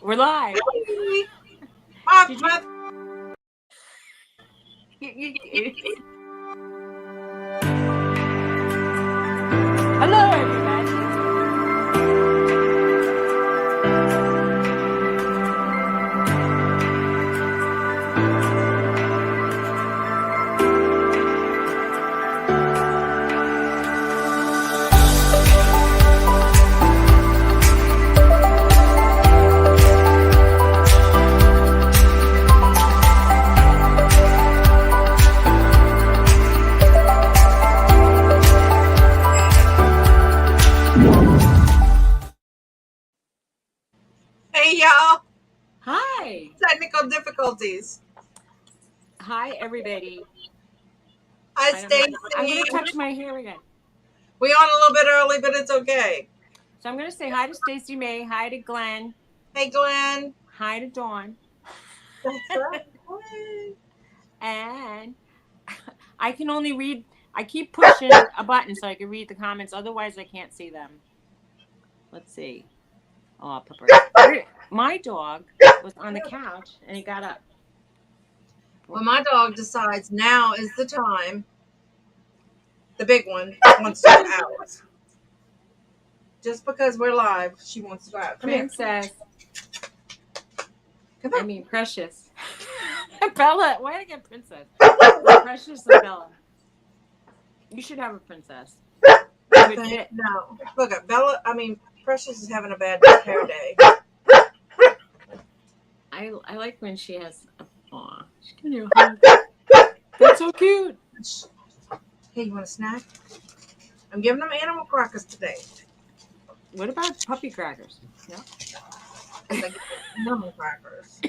We're live. Did you... Hello, everybody. Hey, y'all. Hi. Technical difficulties. Hi, everybody. Hi, Stacy. I'm going to touch my hair again. We're on a little bit early, but it's okay. So I'm going to say hi to Stacy May. Hi to Glenn. Hey, Glenn. Hi to Dawn. That's right. And I can only read. I keep pushing a button so I can read the comments. Otherwise, I can't see them. Let's see. Oh, Pepper. My dog was on the couch and he got up. When my dog decides now is the time, the big one wants to go out. Just because we're live, she wants to go out. Princess. Come on. I mean, Precious. Bella. Why did I get Princess? Precious and Bella. You should have a princess. No. Look at Bella. I mean, Precious is having a bad hair day. I like when she has a aw. She's giving you a hug. That's so cute. Hey, you want a snack? I'm giving them animal crackers today. What about puppy crackers? No. Animal crackers.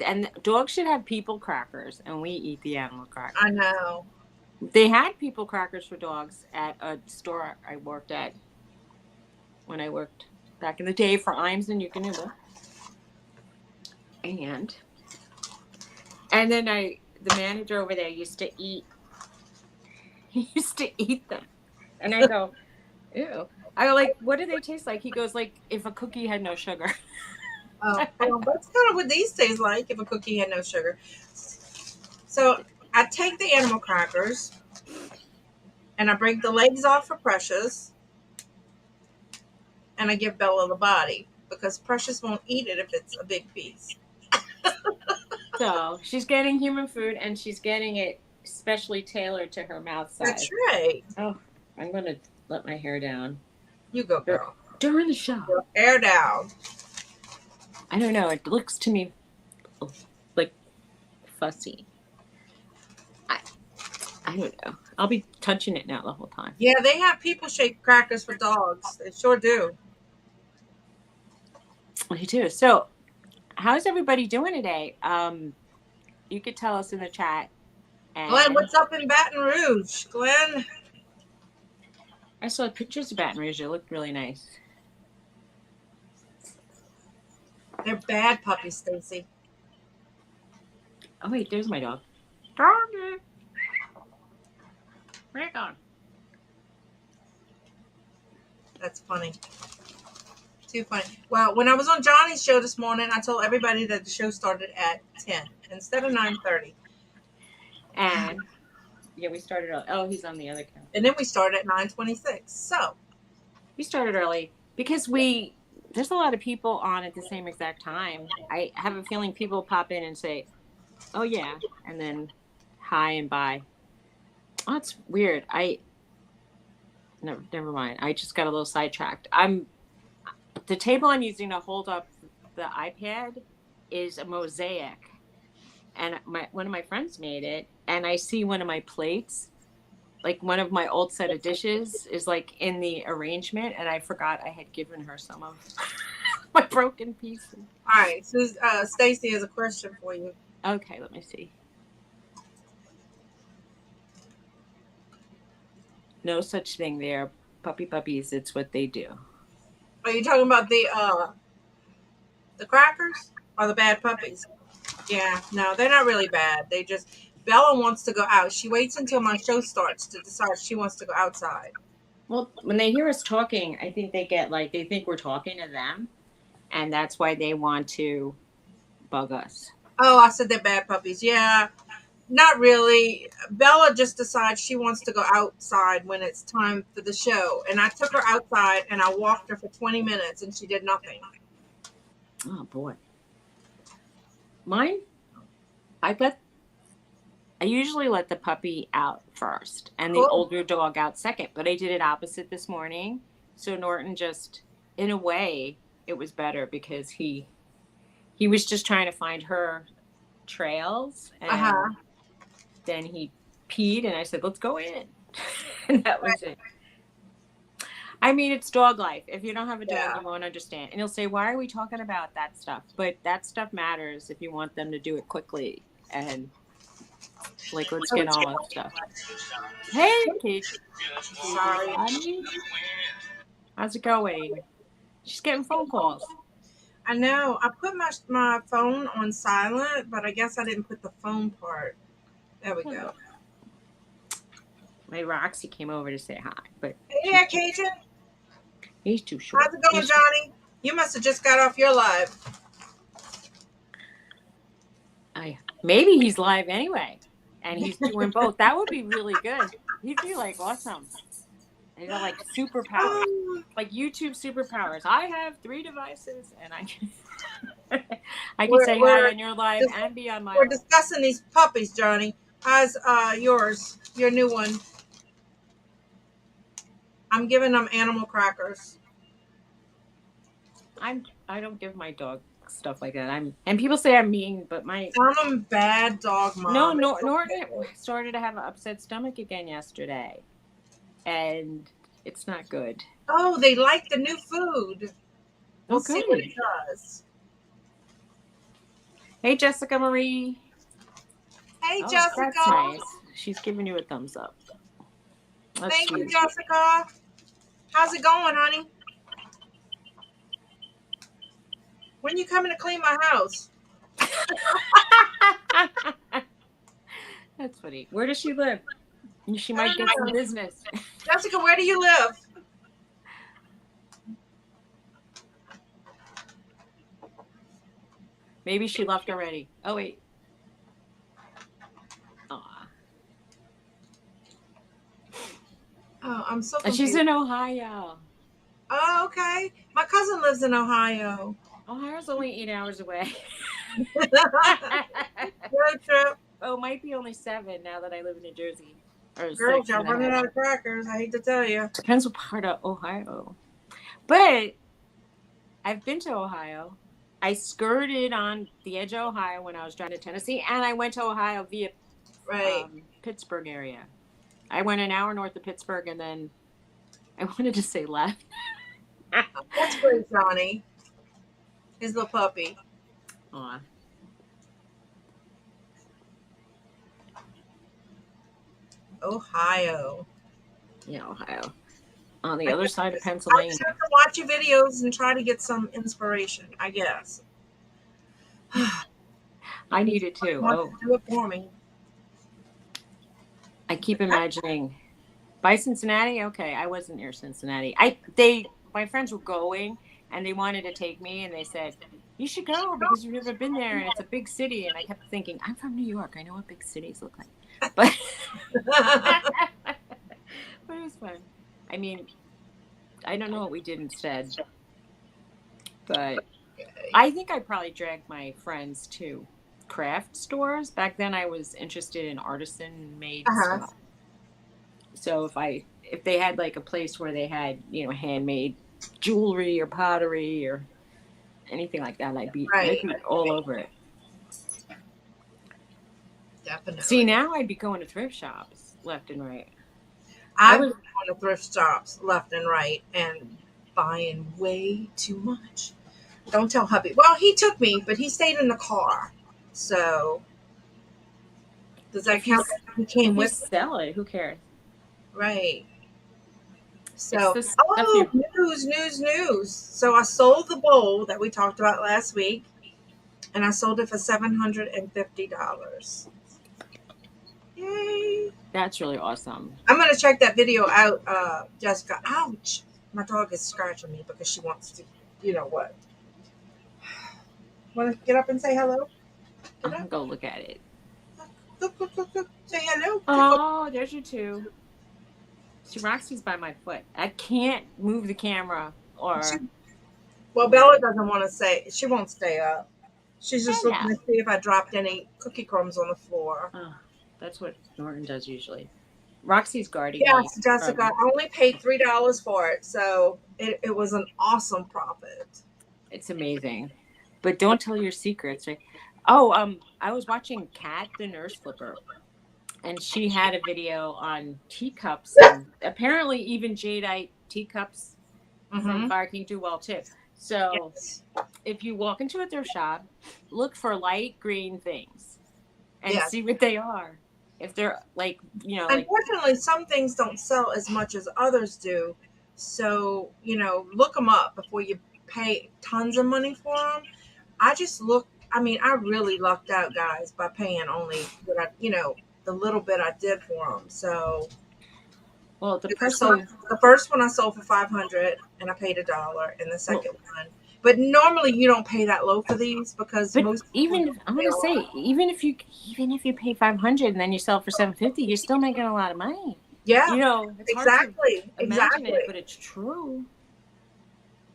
And dogs should have people crackers, and we eat the animal crackers. I know. They had people crackers for dogs at a store I worked at when I worked back in the day for Imes and Eukanuba. And then the manager over there used to eat them. And I go, ew. I go, like, what do they taste like? He goes, like, if a cookie had no sugar. Oh, well, that's kind of what these taste like if a cookie had no sugar. So I take the animal crackers and I break the legs off for Precious and I give Bella the body because Precious won't eat it if it's a big piece. So she's getting human food and she's getting it specially tailored to her mouth size. That's right. Oh, I'm going to let my hair down. You go, girl. During the show. Your hair down. I don't know. It looks to me like fussy. I don't know. I'll be touching it now the whole time. Yeah, they have people-shaped crackers for dogs. They sure do. They do. So, how's everybody doing today? You could tell us in the chat. And Glenn, what's up in Baton Rouge? Glenn? I saw pictures of Baton Rouge. It looked really nice. They're bad puppies, Stacy. Oh, wait. There's my dog. Doggy. Where you going? That's funny. Too funny. Well, when I was on Johnny's show this morning, I told everybody that the show started at 10 instead of 9:30. And yeah, we started early. Oh, he's on the other camera. And then we started at 9:26. So we started early because there's a lot of people on at the same exact time. I have a feeling people pop in and say, "Oh yeah," and then hi and bye. Oh, it's weird. Never mind. I just got a little sidetracked. The table I'm using to hold up the iPad is a mosaic, and one of my friends made it. And I see one of my plates, like one of my old set of dishes, is like in the arrangement, and I forgot I had given her some of my broken pieces. All right, so Stacy has a question for you. Okay, let me see. No such thing there. Puppies, it's what they do. Are you talking about the crackers or the bad puppies? Yeah, no, they're not really bad. They just, Bella wants to go out. She waits until my show starts to decide she wants to go outside. Well, when they hear us talking, I think they think we're talking to them. and that's why they want to bug us. Oh, I said they're bad puppies. Yeah, not really. Bella just decides she wants to go outside when it's time for the show. And I took her outside and I walked her for 20 minutes and she did nothing. Oh boy. Mine, I usually let the puppy out first and the Cool. older dog out second, but I did it opposite this morning. So Norton just, in a way, it was better because he was just trying to find her trails, and Uh-huh. then he peed and I said, let's go in. And that was it. I mean, it's dog life. If you don't have a dog, Yeah. you won't understand. And you'll say, why are we talking about that stuff? But that stuff matters if you want them to do it quickly. And like, let's get on with stuff. Hey, Kate. Sorry. Honey, how's it going? She's getting phone calls. I know. I put my phone on silent, but I guess I didn't put the phone part. There we go. My Roxy came over to say hi, but Hey there, Cajun. he's too short. How's it going, Johnny? You must have just got off your live. Maybe he's live anyway, and he's doing both. That would be really good. He'd be like awesome. They got like superpowers, like YouTube superpowers. I have 3 devices, and I can say hi on your live and be on my. We're discussing these puppies, Johnny. How's yours? Your new one? I'm giving them animal crackers. I don't give my dog stuff like that. And people say I'm mean, but I'm a bad dog mom. Norton started to have an upset stomach again yesterday, and it's not good. Oh, they like the new food. We'll see what it does. Hey, Jessica Marie. Hey, Jessica. That's nice. She's giving you a thumbs up. Thank you, Jessica. How's it going, honey? When you coming to clean my house? That's funny. Where does she live? She might get some business. Jessica, where do you live? Maybe she left already. Oh, wait. Aw. Oh, I'm so confused. She's in Ohio. Oh, okay. My cousin lives in Ohio. Ohio's only 8 hours away. Road trip. Oh, it might be only 7 now that I live in New Jersey. Or Girls, y'all running out of crackers. I hate to tell you. Depends what part of Ohio. But I've been to Ohio. I skirted on the edge of Ohio when I was driving to Tennessee, and I went to Ohio via Pittsburgh area. I went an hour north of Pittsburgh, and then I wanted to say left. That's great, Johnny. His little puppy. Aw. Ohio. Yeah, Ohio. On the other side of Pennsylvania. I just have to watch your videos and try to get some inspiration, I guess. I need it too. Do it for me. I keep imagining by Cincinnati. Okay, I wasn't near Cincinnati. My friends were going and they wanted to take me, and they said, you should go because you've never been there and it's a big city. And I kept thinking, I'm from New York. I know what big cities look like. But it was fun. I mean, I don't know what we did instead, but I think I probably dragged my friends to craft stores. Back then I was interested in artisan made stuff. So if they had like a place where they had, handmade jewelry or pottery or anything like that, I'd be all over it. Definitely. See, now I'd be going to thrift shops left and right. I was going to thrift shops left and right and buying way too much. Don't tell hubby. Well, he took me, but he stayed in the car. So does that count? He came with me? Sell it. Who cares? Right. So, news. So I sold the bowl that we talked about last week, and I sold it for $750. Yay. That's really awesome. I'm going to check that video out, Jessica. Ouch. My dog is scratching me because she wants to, you know what. Want to get up and say hello? I'm Get gonna up. go look at it. Look, look, look, look. Say hello. Oh, there's you two. See, Roxy's by my foot. I can't move the camera She, or well, Bella whatever. doesn't want to say. She won't stay up. She's just looking Hello. to see if I dropped any cookie crumbs on the floor. Oh, that's what Norton does usually. Roxy's guarding me Yes, Jessica. from. I only paid $3 for it, so it was an awesome profit. It's amazing, but don't tell your secrets, right? Oh, I was watching Kat, the nurse flipper, and she had a video on teacups, and apparently even jadeite teacups from Mm-hmm. Fire King do well too. So Yes. if you walk into a thrift shop, look for light green things and Yes. see what they are. If they're like, like Unfortunately, some things don't sell as much as others do. So, look them up before you pay tons of money for them. I just look, I mean, I really lucked out, guys, by paying only what the little bit I did for them. So, well, the I sold person, the first one I sold for 500 and I paid $1, and the well, second one. But normally you don't pay that low for these because but most people even don't if I'm pay gonna a lot. say, even if you pay 500 and then you sell for 750, you're still making a lot of money. Yeah, It's hard to exactly, imagine it, exactly. but it's true.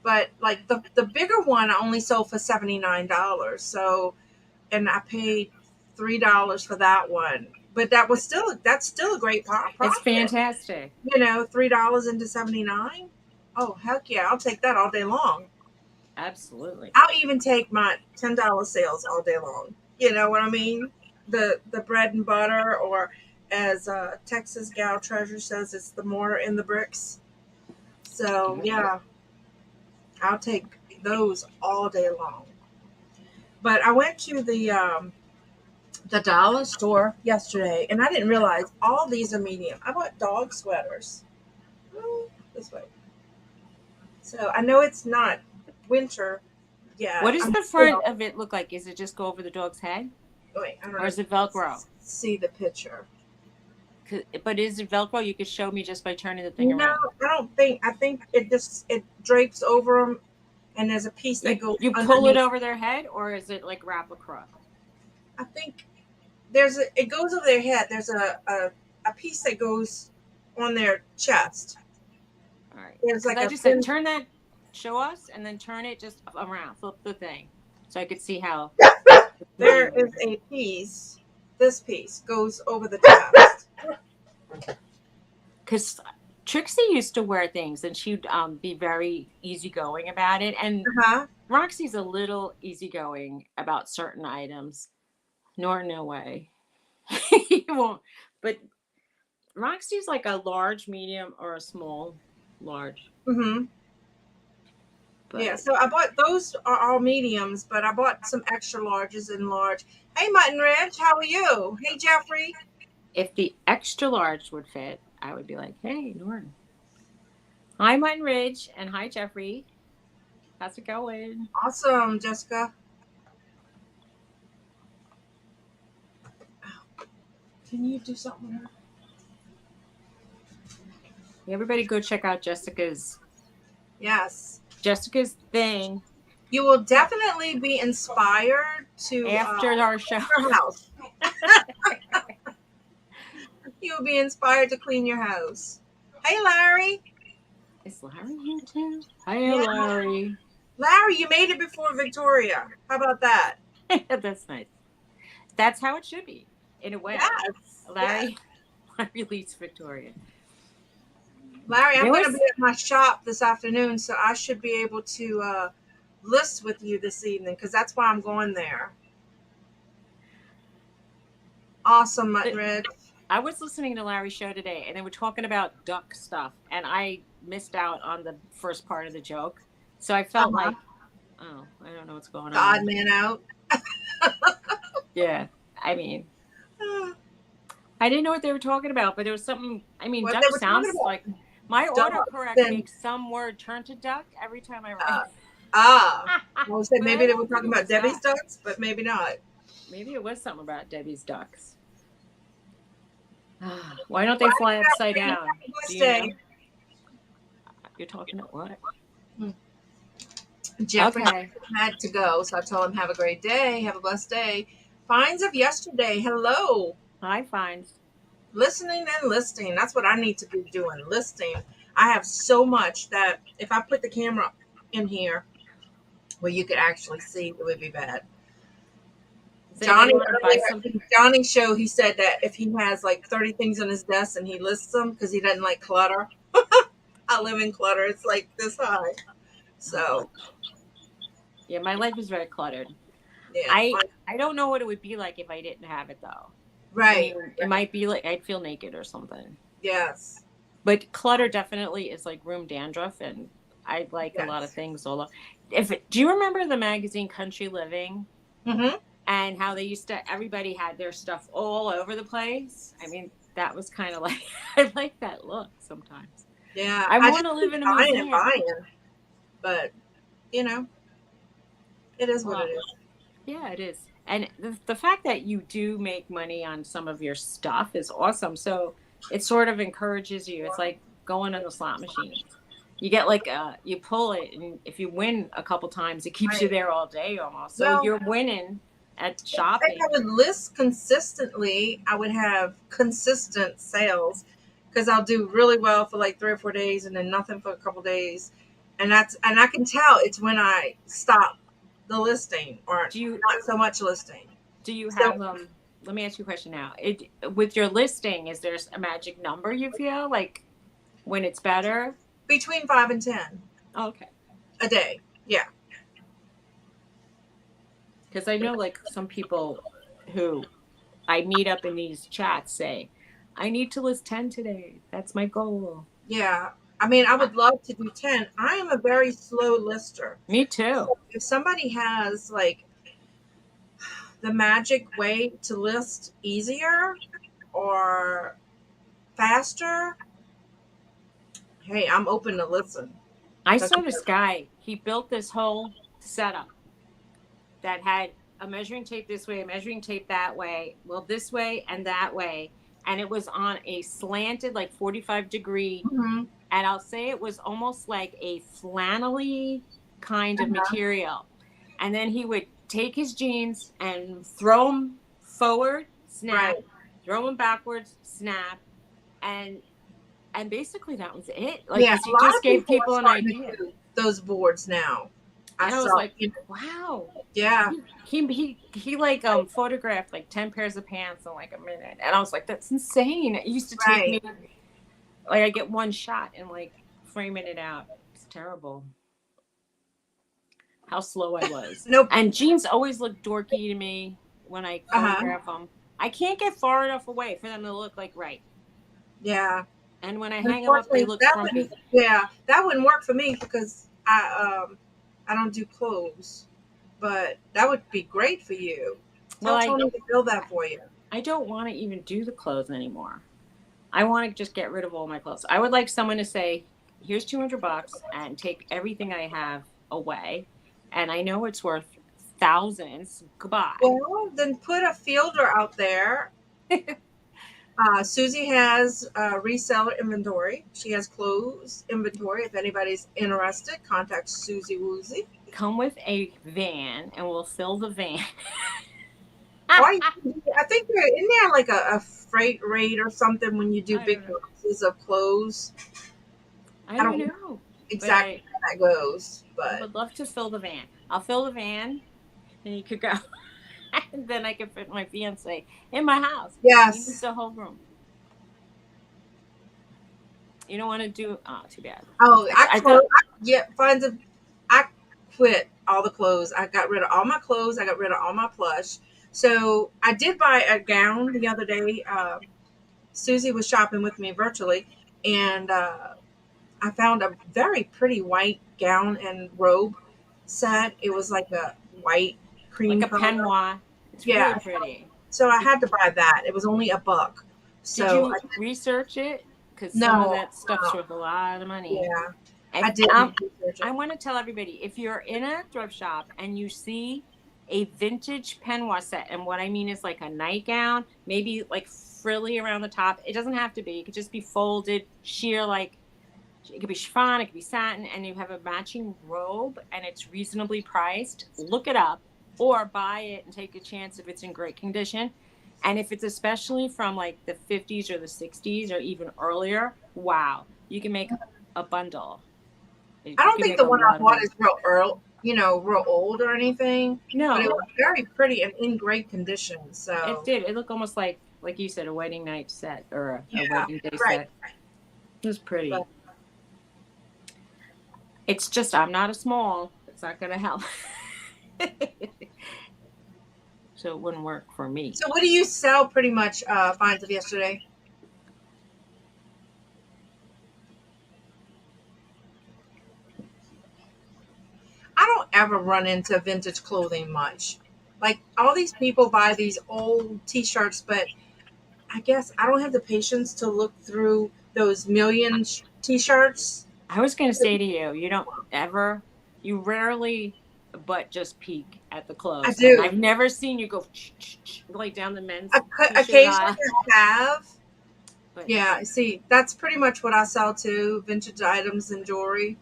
But like the bigger one, I only sold for $79. So, and I paid $3 for that one. But that's still a great It's profit. fantastic. $3 into 79. Oh heck yeah, I'll take that all day long. Absolutely. I'll even take my $10 sales all day long. You know what I mean? The bread and butter, or as Texas Gal Treasure says, it's the mortar and the bricks. So Yeah. yeah, I'll take those all day long. But I went to the dollar store yesterday, and I didn't realize all these are medium. I bought dog sweaters. This way. So I know it's not winter What yet. does I'm the front still of it look like? Is it just go over the dog's head, wait. I don't or know is if you it can Velcro? see the picture. But is it Velcro? You could show me just by turning the thing No, around. I don't think. I think it drapes over them, and there's a piece that goes You pull it underneath. over their head, or is it like wrap across? I think it goes over their head. There's a piece that goes on their chest. All right. There's Because like I a just said, thin. turn that, show us, and then turn it just around, flip the thing, so I could see how There medium is it is. a piece. This piece goes over the chest. Because Trixie used to wear things, and she'd be very easygoing about it, and Uh huh. Roxy's a little easygoing about certain items. Nor no way. He won't. But Roxy's like a large, medium, or a small, large. Mm-hmm. Yeah. But So I bought those are all mediums, but I bought some extra larges and large. Hey, Mutton Ridge, how are you? Hey, Jeffrey. if the extra large would fit, I would be like, hey, Norton. Hi, Mutton Ridge, and hi, Jeffrey. How's it going? Awesome, Jessica. Can you do something with her? Everybody go check out Yes. Jessica's thing You will definitely be inspired to after our show. clean your house. You will be inspired to clean your house. Hey, Larry. Is Larry here too? Hi, Yeah, Larry. Larry, you made it before Victoria. How about that? That's nice. That's how it should be, in a way. Yes. Yes. Larry leads Victoria. Larry, I'm There going to be was at my shop this afternoon, so I should be able to list with you this evening because that's why I'm going there. Awesome, Mutton Red. I was listening to Larry's show today, and they were talking about duck stuff, and I missed out on the first part of the joke, so I felt Uh-huh. like, oh, I don't know what's going The odd on. man out. Yeah, I mean, I didn't know what they were talking about, but there was something. I mean, What they duck were talking sounds about? like my Ducks autocorrect and makes some word turn to duck every time I write. uh, ah. I would say But I maybe they were don't think talking it about was Debbie's that. ducks, but maybe not. Maybe it was something about Debbie's ducks. Why don't they Bye, fly upside Jeffrey. down? Have a Do blessed you day. know? You're talking about what? Hmm. Jeffrey Okay. had to go, so I told him, have a great day, have a blessed day. Finds of yesterday, hello. I find. Listening and listing. That's what I need to be doing, listing. I have so much that if I put the camera in here where you could actually see, it would be bad. Does anybody Johnny want to buy some? earlier, Johnny's show, he said that if he has like 30 things on his desk and he lists them because he doesn't like clutter. I live in clutter. It's like this high. Oh, So yeah, my life is very cluttered. yeah, I don't know what it would be like if I didn't have it though. I right, mean, it might be like I'd feel naked or something. yes, But clutter definitely is like room dandruff, and I like a lot of yes. things. Solo. Do you remember the magazine Country Living Mm-hmm. and how they used to? Everybody had their stuff all over the place. I mean, that was kind of like I like that look sometimes. Yeah, I I want just to live keep in a buying and museum. buying, but you know, it is what it Well, is. yeah, it is. And the fact that you do make money on some of your stuff is awesome. So it sort of encourages you. It's like going on the slot machines. You get like you pull it, and if you win a couple times, it keeps you Right. there all day almost. So Well, you're winning at if I shopping. would list consistently, I would have consistent sales because I'll do really well for like 3 or 4 days and then nothing for a couple days. And I can tell it's when I stop the listing or Do you not so much listing. do you So have Let me ask you a question now. With your listing, is there a magic number you feel like when it's better? between 5 and 10 Oh, okay. a day. Yeah. Because I know like some people who I meet up in these chats say, I need to list 10 today. That's my goal. Yeah. I mean, I Uh, would love to do 10. I am a very slow lister. Me too. So if somebody has like the magic way to list easier or faster, hey, I'm open to listen. I 'Cause saw this guy. He built this whole setup that had a measuring tape this way, a measuring tape that way, well, this way and that way. And it was on a slanted, like 45-degree. Mhm. And I'll say it was almost like a flannelly kind of material. And then he would take his jeans and throw them forward, Right. snap, throw them backwards, snap, and basically that was it. Like, Yeah, cause a he lot just of gave people are people an starting idea, to do those boards now. I and I saw, was like, you know, wow. yeah, He like photographed like 10 pairs of pants in like a minute, and I was like, that's insane. It used to take right. me like I get one shot and like framing it out. It's terrible how slow I was. Nope. And jeans always look dorky to me when I Uh huh. photograph them. I can't get far enough away for them to look like right. Yeah. And when I hang them up, they Unfortunately, look that wouldn't. frumpy. Yeah, that wouldn't work for me because I don't do clothes. But that would be great for you. Well, Tell Tony to build that for you. I don't want to even do the clothes anymore. I want to just get rid of all my clothes. I would like someone to say, "Here's $200 and take everything I have away." And I know it's worth thousands. Goodbye. Well, then put a fielder out there. Suzy has reseller inventory. She has clothes inventory. If anybody's interested, contact Suzy Woozy. Come with a van and we'll fill the van. Or I think there in there like a freight rate or something when you do I don't big know. boxes of clothes. I I don't don't know know. But exactly how that goes, I but would love to fill the van. I'll fill the van and you could go. And then I could fit my fiance in my house. He needs yes. a whole room. You don't want to do, oh, too bad. Oh, I thought, yeah, I quit all the clothes. I got rid of all my clothes. I got rid of all my plush. So I did buy a gown the other day. Suzy was shopping with me virtually, and I found a very pretty white gown and robe set. It was like a white like cream a color. peignoir. It's really Yeah. pretty. So I Did, had to buy that. It was only $1. did So you research it? Because some of no, that stuff's no, worth a lot of money. yeah, If, I didn't research I it. want to tell everybody, if you're in a thrift shop and you see a vintage peignoir set, and what I mean is like a nightgown, maybe like frilly around the top. It doesn't have to be. It could just be folded, sheer It could be chiffon, it could be satin, and you have a matching robe, and it's reasonably priced. Look it up, or buy it and take a chance if it's in great condition. And if it's especially from like the 50s or the 60s or even earlier, wow, you can make a bundle. I You don't can think make the a one I lot of bought money. is real early, real old or anything, but it No, was very pretty and in great condition. it So did. It looked almost like you said, a wedding night set or a yeah, wedding day right. set. It was But pretty. It's just I'm not a small. It's not gonna help. So it wouldn't work for me. so, what do you sell? Pretty much finds of yesterday. I don't ever run into vintage clothing much. Like all these people buy these old T-shirts, but I guess I don't have the patience to look through those million T-shirts. I was gonna say to you, you don't ever, you rarely, but just peek at the I clothes, and do. I've never seen you go like down the men's t-shirt Occasionally aisle. I have. But Yeah, see, that's pretty much what I sell too, vintage items and jewelry.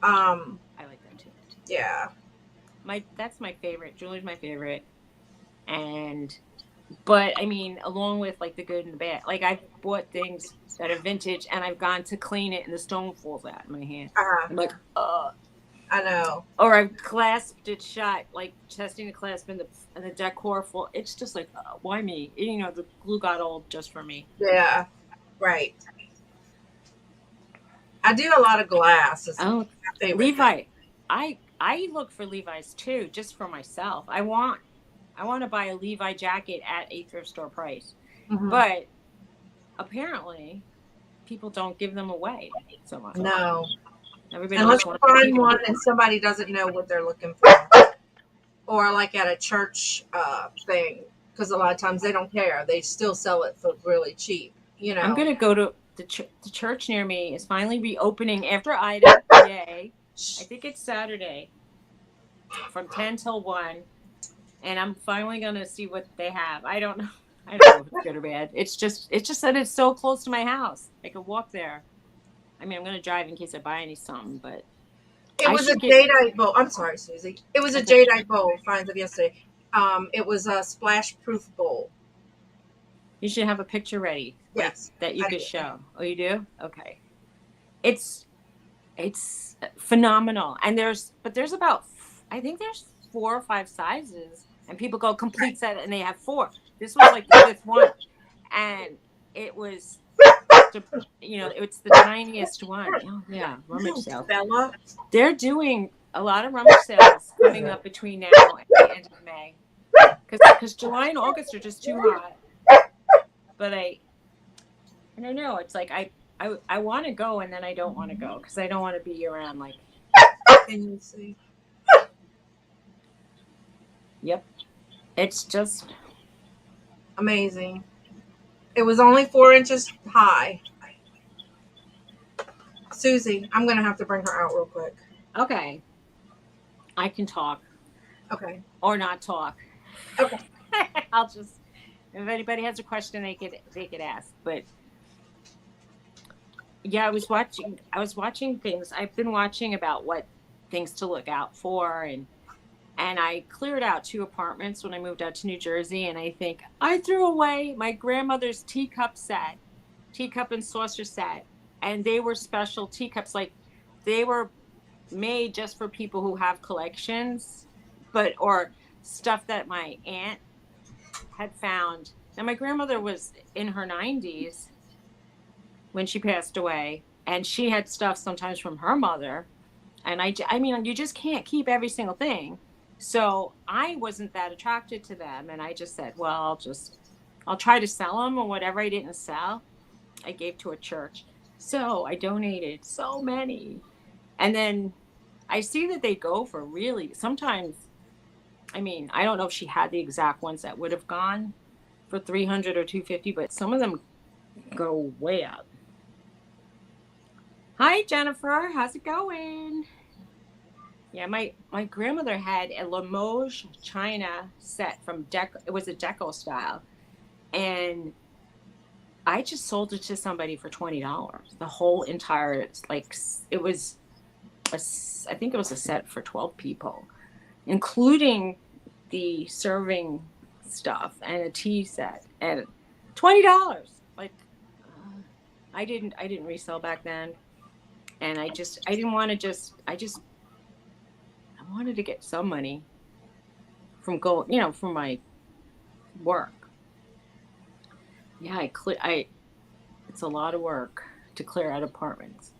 Um, I like that too. yeah. My that's my favorite. Julie's my favorite, and but I mean, along with like the good and the bad, like I've bought things that are vintage, and I've gone to clean it, and the stone falls out in my hand. Uh-huh. I'm like, I know. or I've clasped it shut, like testing the clasp and the decor full. It's just like, why me? You know, the glue got old just for me. Yeah. Right. I do a lot of glass. It's Oh, my favorite thing. Levi, I look for Levi's too, just for myself. I want to buy a Levi jacket at a thrift store price, Hmm. but apparently people don't give them away so much. No. Everybody Unless just you wants to keep find them. one and somebody doesn't know what they're looking for. Or like at a church thing. Because a lot of times they don't care. They still sell it for really cheap, you I'm know. gonna go to the church near me is finally reopening after Ida. Yay! I think it's Saturday from 10 till 1, and I'm finally gonna see what they have. I don't know. I don't know if it's good or bad. It's just that it's so close to my house. I could walk there. I mean, I'm gonna drive in case I buy any something, but It I was a should get. jadeite bowl. I'm sorry, Susie. It was a Okay, jadeite bowl. Finds of yesterday. It was a splash proof bowl. you should have a picture ready, like Yes, that you I could do. show. Oh, you do? Okay. It's it's phenomenal, and there's about I think there's 4 or 5 sizes, and people go Right. complete set, and they have four. This was like the fifth one, and it was it's the tiniest one. Oh yeah, rummage No, sales. Bella. They're doing a lot don't rummage sales coming up between now and the end of May, because July and August are just too hot. But I don't know. It's like I want to go, and then I don't want to go because I don't want to be around like. Can you see? Yep. It's just Amazing. It was only 4 inches high. Susie, I'm gonna have to bring her out real quick. okay. I can talk Okay. or not talk. Okay. I'll just if anybody has a question they could ask. But yeah, I was watching things. I've been watching about what things to look out for, and I cleared out 2 apartments when I moved out to New Jersey, and I think I threw away my grandmother's teacup and saucer set, and they were special teacups, like they were made just for people who have collections, but or stuff that my aunt had found. Now my grandmother was in her 90s when she passed away, and she had stuff sometimes from her mother, and I mean, you just can't keep every single thing. So I wasn't that attracted to them, and I just said, well, I'll try to sell them, or whatever I didn't sell I gave to a church. So I donated so many, and then I see that they go for really sometimes. I mean, I don't know if she had the exact ones that would have gone for 300 or 250, but some of them go way up. Hi, Jennifer. How's it going? Yeah, my grandmother had a Limoges China set from Deco. It was a Deco style, and I just sold it to somebody for $20. The whole entire, like, it was I think it was a set for 12 people, including the serving stuff and a tea set, and $20. Like, I didn't resell back then, and I didn't want to I wanted to get some money from from my work. Yeah, it's a lot of work to clear out apartments.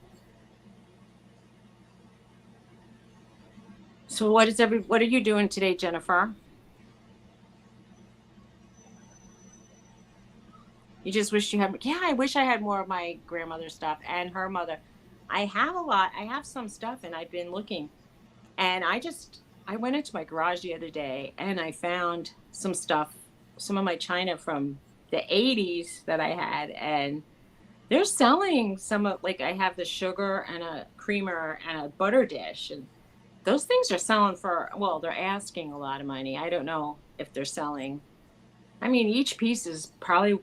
So what are you doing today, Jennifer? You just wish you had, yeah, I wish I had more of my grandmother's stuff and her mother. I have a lot. I have some stuff and I've been looking, and I went into my garage the other day and I found some stuff, some of my china from the 80s that I had, and they're selling some of, like, I have the sugar and a creamer and a butter dish, and those things are selling for, well, they're asking a lot of money. I don't know if they're selling. I mean, each piece is probably,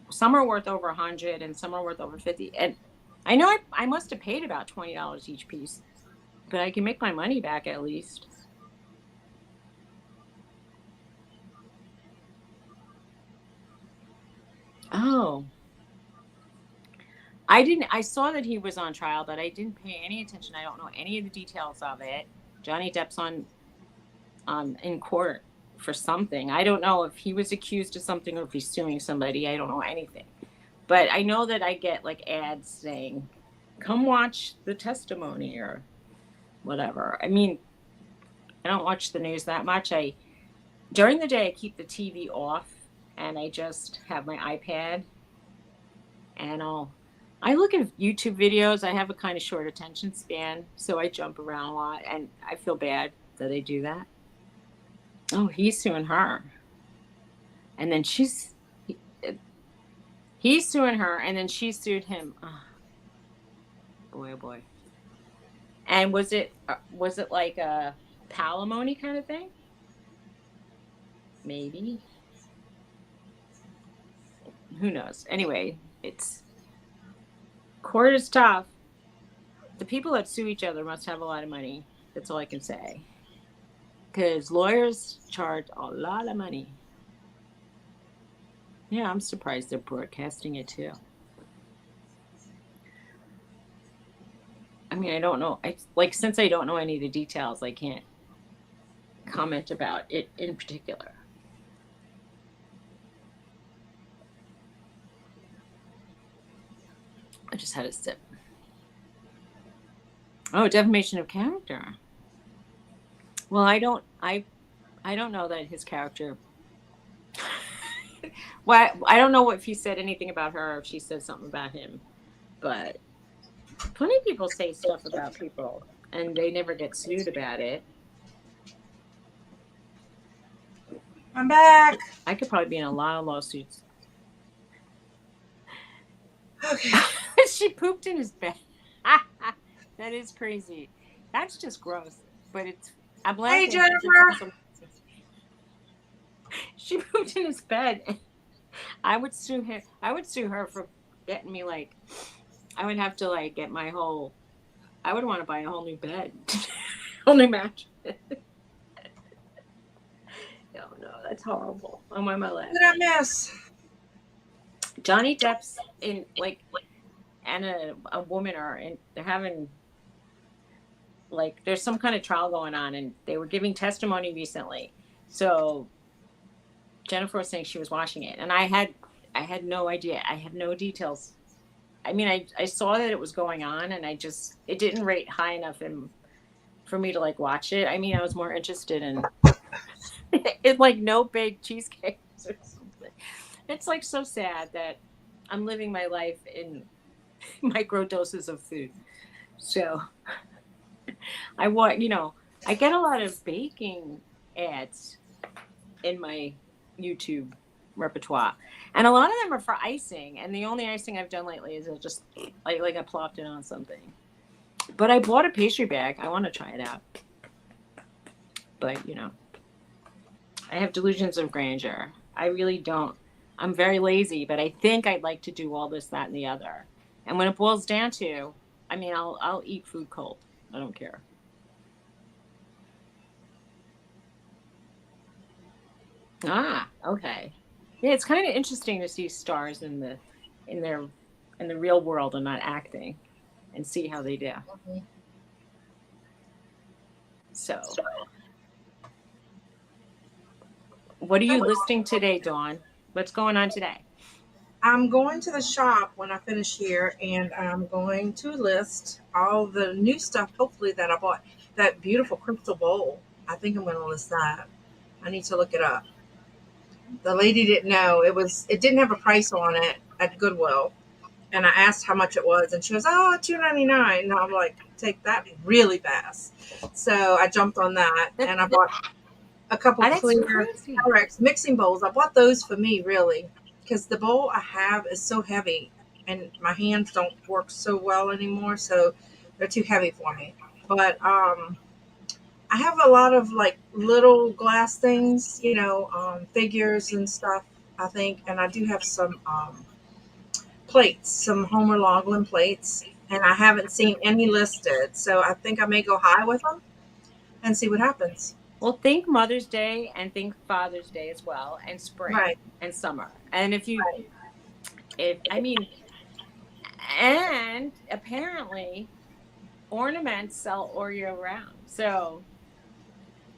some are worth over 100 and some are worth over 50. And I know I must have paid about $20 each piece, but I can make my money back at least. Oh, I saw that he was on trial, but I didn't pay any attention. I don't know any of the details of it. Johnny Depp's in court for something. I don't know if he was accused of something or if he's suing somebody. I don't know anything. But I know that I get like ads saying, "Come watch the testimony," or whatever. I mean, I don't watch the news that much. I During the day I keep the TV off and I just have my iPad, and I look at YouTube videos. I have a kind of short attention span, so I jump around a lot, and I feel bad that I do that. Oh, he's suing her. And then he's suing her, and then she sued him. Oh, boy, oh boy. And was it like a palimony kind of thing? Maybe. Who knows? Anyway, it's court is tough. The people that sue each other must have a lot of money. That's all I can say. Because lawyers charge a lot of money. Yeah, I'm surprised they're broadcasting it too. I mean, I don't know. Since I don't know any of the details, I can't comment about it in particular. I just had a sip. Oh, defamation of character. Well, I don't know that his character. Well, I don't know if he said anything about her or if she said something about him, but plenty of people say stuff about people and they never get sued about it. I'm back. I could probably be in a lot of lawsuits. Okay. She pooped in his bed. That is crazy. That's just gross. But I'm laughing. Hey, Jennifer. She pooped in his bed. I would sue him. I would sue her for getting me, like, I would have to, like, get my whole, I would want to buy a whole new bed. Whole new mattress. No, that's horrible. Oh, why am I laughing? What did I miss? Johnny Depp's in, like, and a woman are, and they're having, like, there's some kind of trial going on, and they were giving testimony recently. So Jennifer was saying she was watching it, and I had no idea. I had no details. I mean, I saw that it was going on, and it didn't rate high enough for me to, like, watch it. I mean, I was more interested in it, like, no big cheesecakes or something. It's, like, so sad that I'm living my life in micro doses of food. So I get a lot of baking ads in my YouTube repertoire, and a lot of them are for icing, and the only icing I've done lately is just like I plopped it on something. But I bought a pastry bag. I want to try it out, but I have delusions of grandeur. I really don't. I'm very lazy, but I think I'd like to do all this, that, and the other. And when it boils down to, I mean, I'll eat food cold. I don't care. Ah, okay. Yeah, it's kind of interesting to see stars in their in the real world and not acting, and see how they do. Mhm. So, what are you listing today, Dawn? What's going on today? I'm going to the shop when I finish here, and I'm going to list all the new stuff, hopefully, that I bought. That beautiful crystal bowl. I think I'm going to list that. I need to look it up. The lady didn't know it didn't have a price on it at Goodwill, and I asked how much it was, and she goes, "Oh, $2.99." And I'm like, "Take that really fast." So I jumped on that, That, and I bought a couple that's clear crazy. Pyrex mixing bowls. I bought those for me, really, because the bowl I have is so heavy, and my hands don't work so well anymore, so they're too heavy for me. But I have a lot of like little glass things, figures and stuff. I think, and I do have some plates, some Homer Loughlin plates, and I haven't seen any listed, so I think I may go high with them and see what happens. Well, think Mother's Day and think Father's Day as well, and spring Right, and summer. And right. if I mean, and apparently ornaments sell all year round. So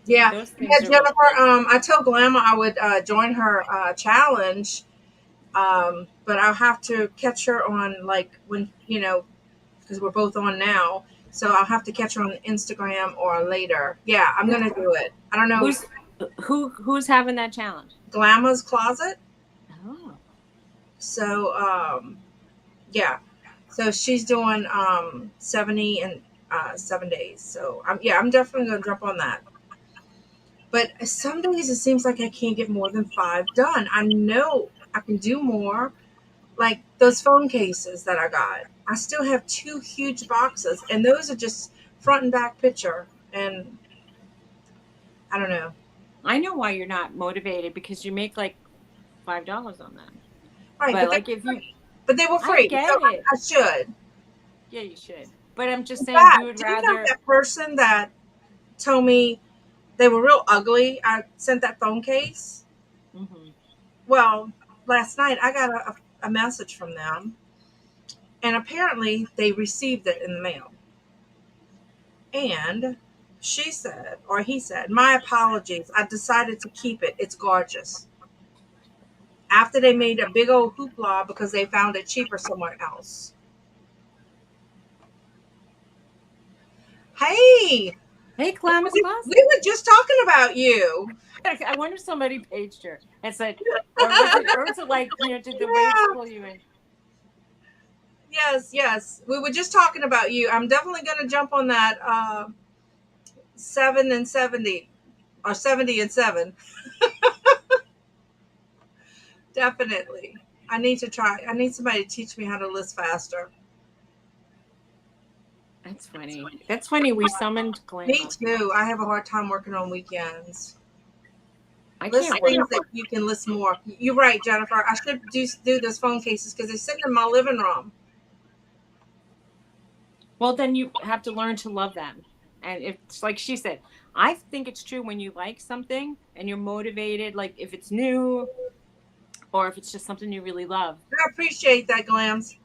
Yeah, those yeah, things are really Jennifer. I told Glamma I would join her challenge, but I'll have to catch her on like when because we're both on now. So I'll have to catch her on Instagram or later. Yeah, I'm good. gonna do it. I don't know. Who's who's having that challenge? Glamma's closet. Oh, So yeah, so she's doing 70 and 7 days. So I'm definitely gonna jump on that. But some days it seems like I can't get more than five done. I know I can do more. Like those phone cases that I got, I still have two huge boxes, and those are just front and back picture. And I don't know. I know why you're not motivated, because you make like $5 on them. Right, But like if you, but they were I free, so get it. I should. Yeah, you should. But I'm just In saying you fact, would do you know rather. that person that told me they were real ugly? I sent that phone case. Mhm. Well, last night I got a message from them, and apparently they received it in the mail. And she said, or he said, "My apologies. I decided to keep it. It's gorgeous." After they made a big old hoopla because they found it cheaper somewhere else. Hey, Hey, Glamis we Closet. were just talking about you. I wonder if somebody paged her and said, or was it like, did the waves Yeah. pull you in? Yes, yes. We were just talking about you. I'm definitely going to jump on that 7 and 70 or 70 and 7. Definitely. I need to try. I need somebody to teach me how to list faster. That's funny. That's funny. We summoned Me Glamour. too. I have a hard time working on weekends. I List can't work. things that you can list more. You're right, Jennifer. I should do those phone cases because they're sitting in my living room. Well, then you have to learn to love them. And if it's like she said, I think it's true when you like something and you're motivated, like if it's new or if it's just something you really love. I appreciate that, Glams.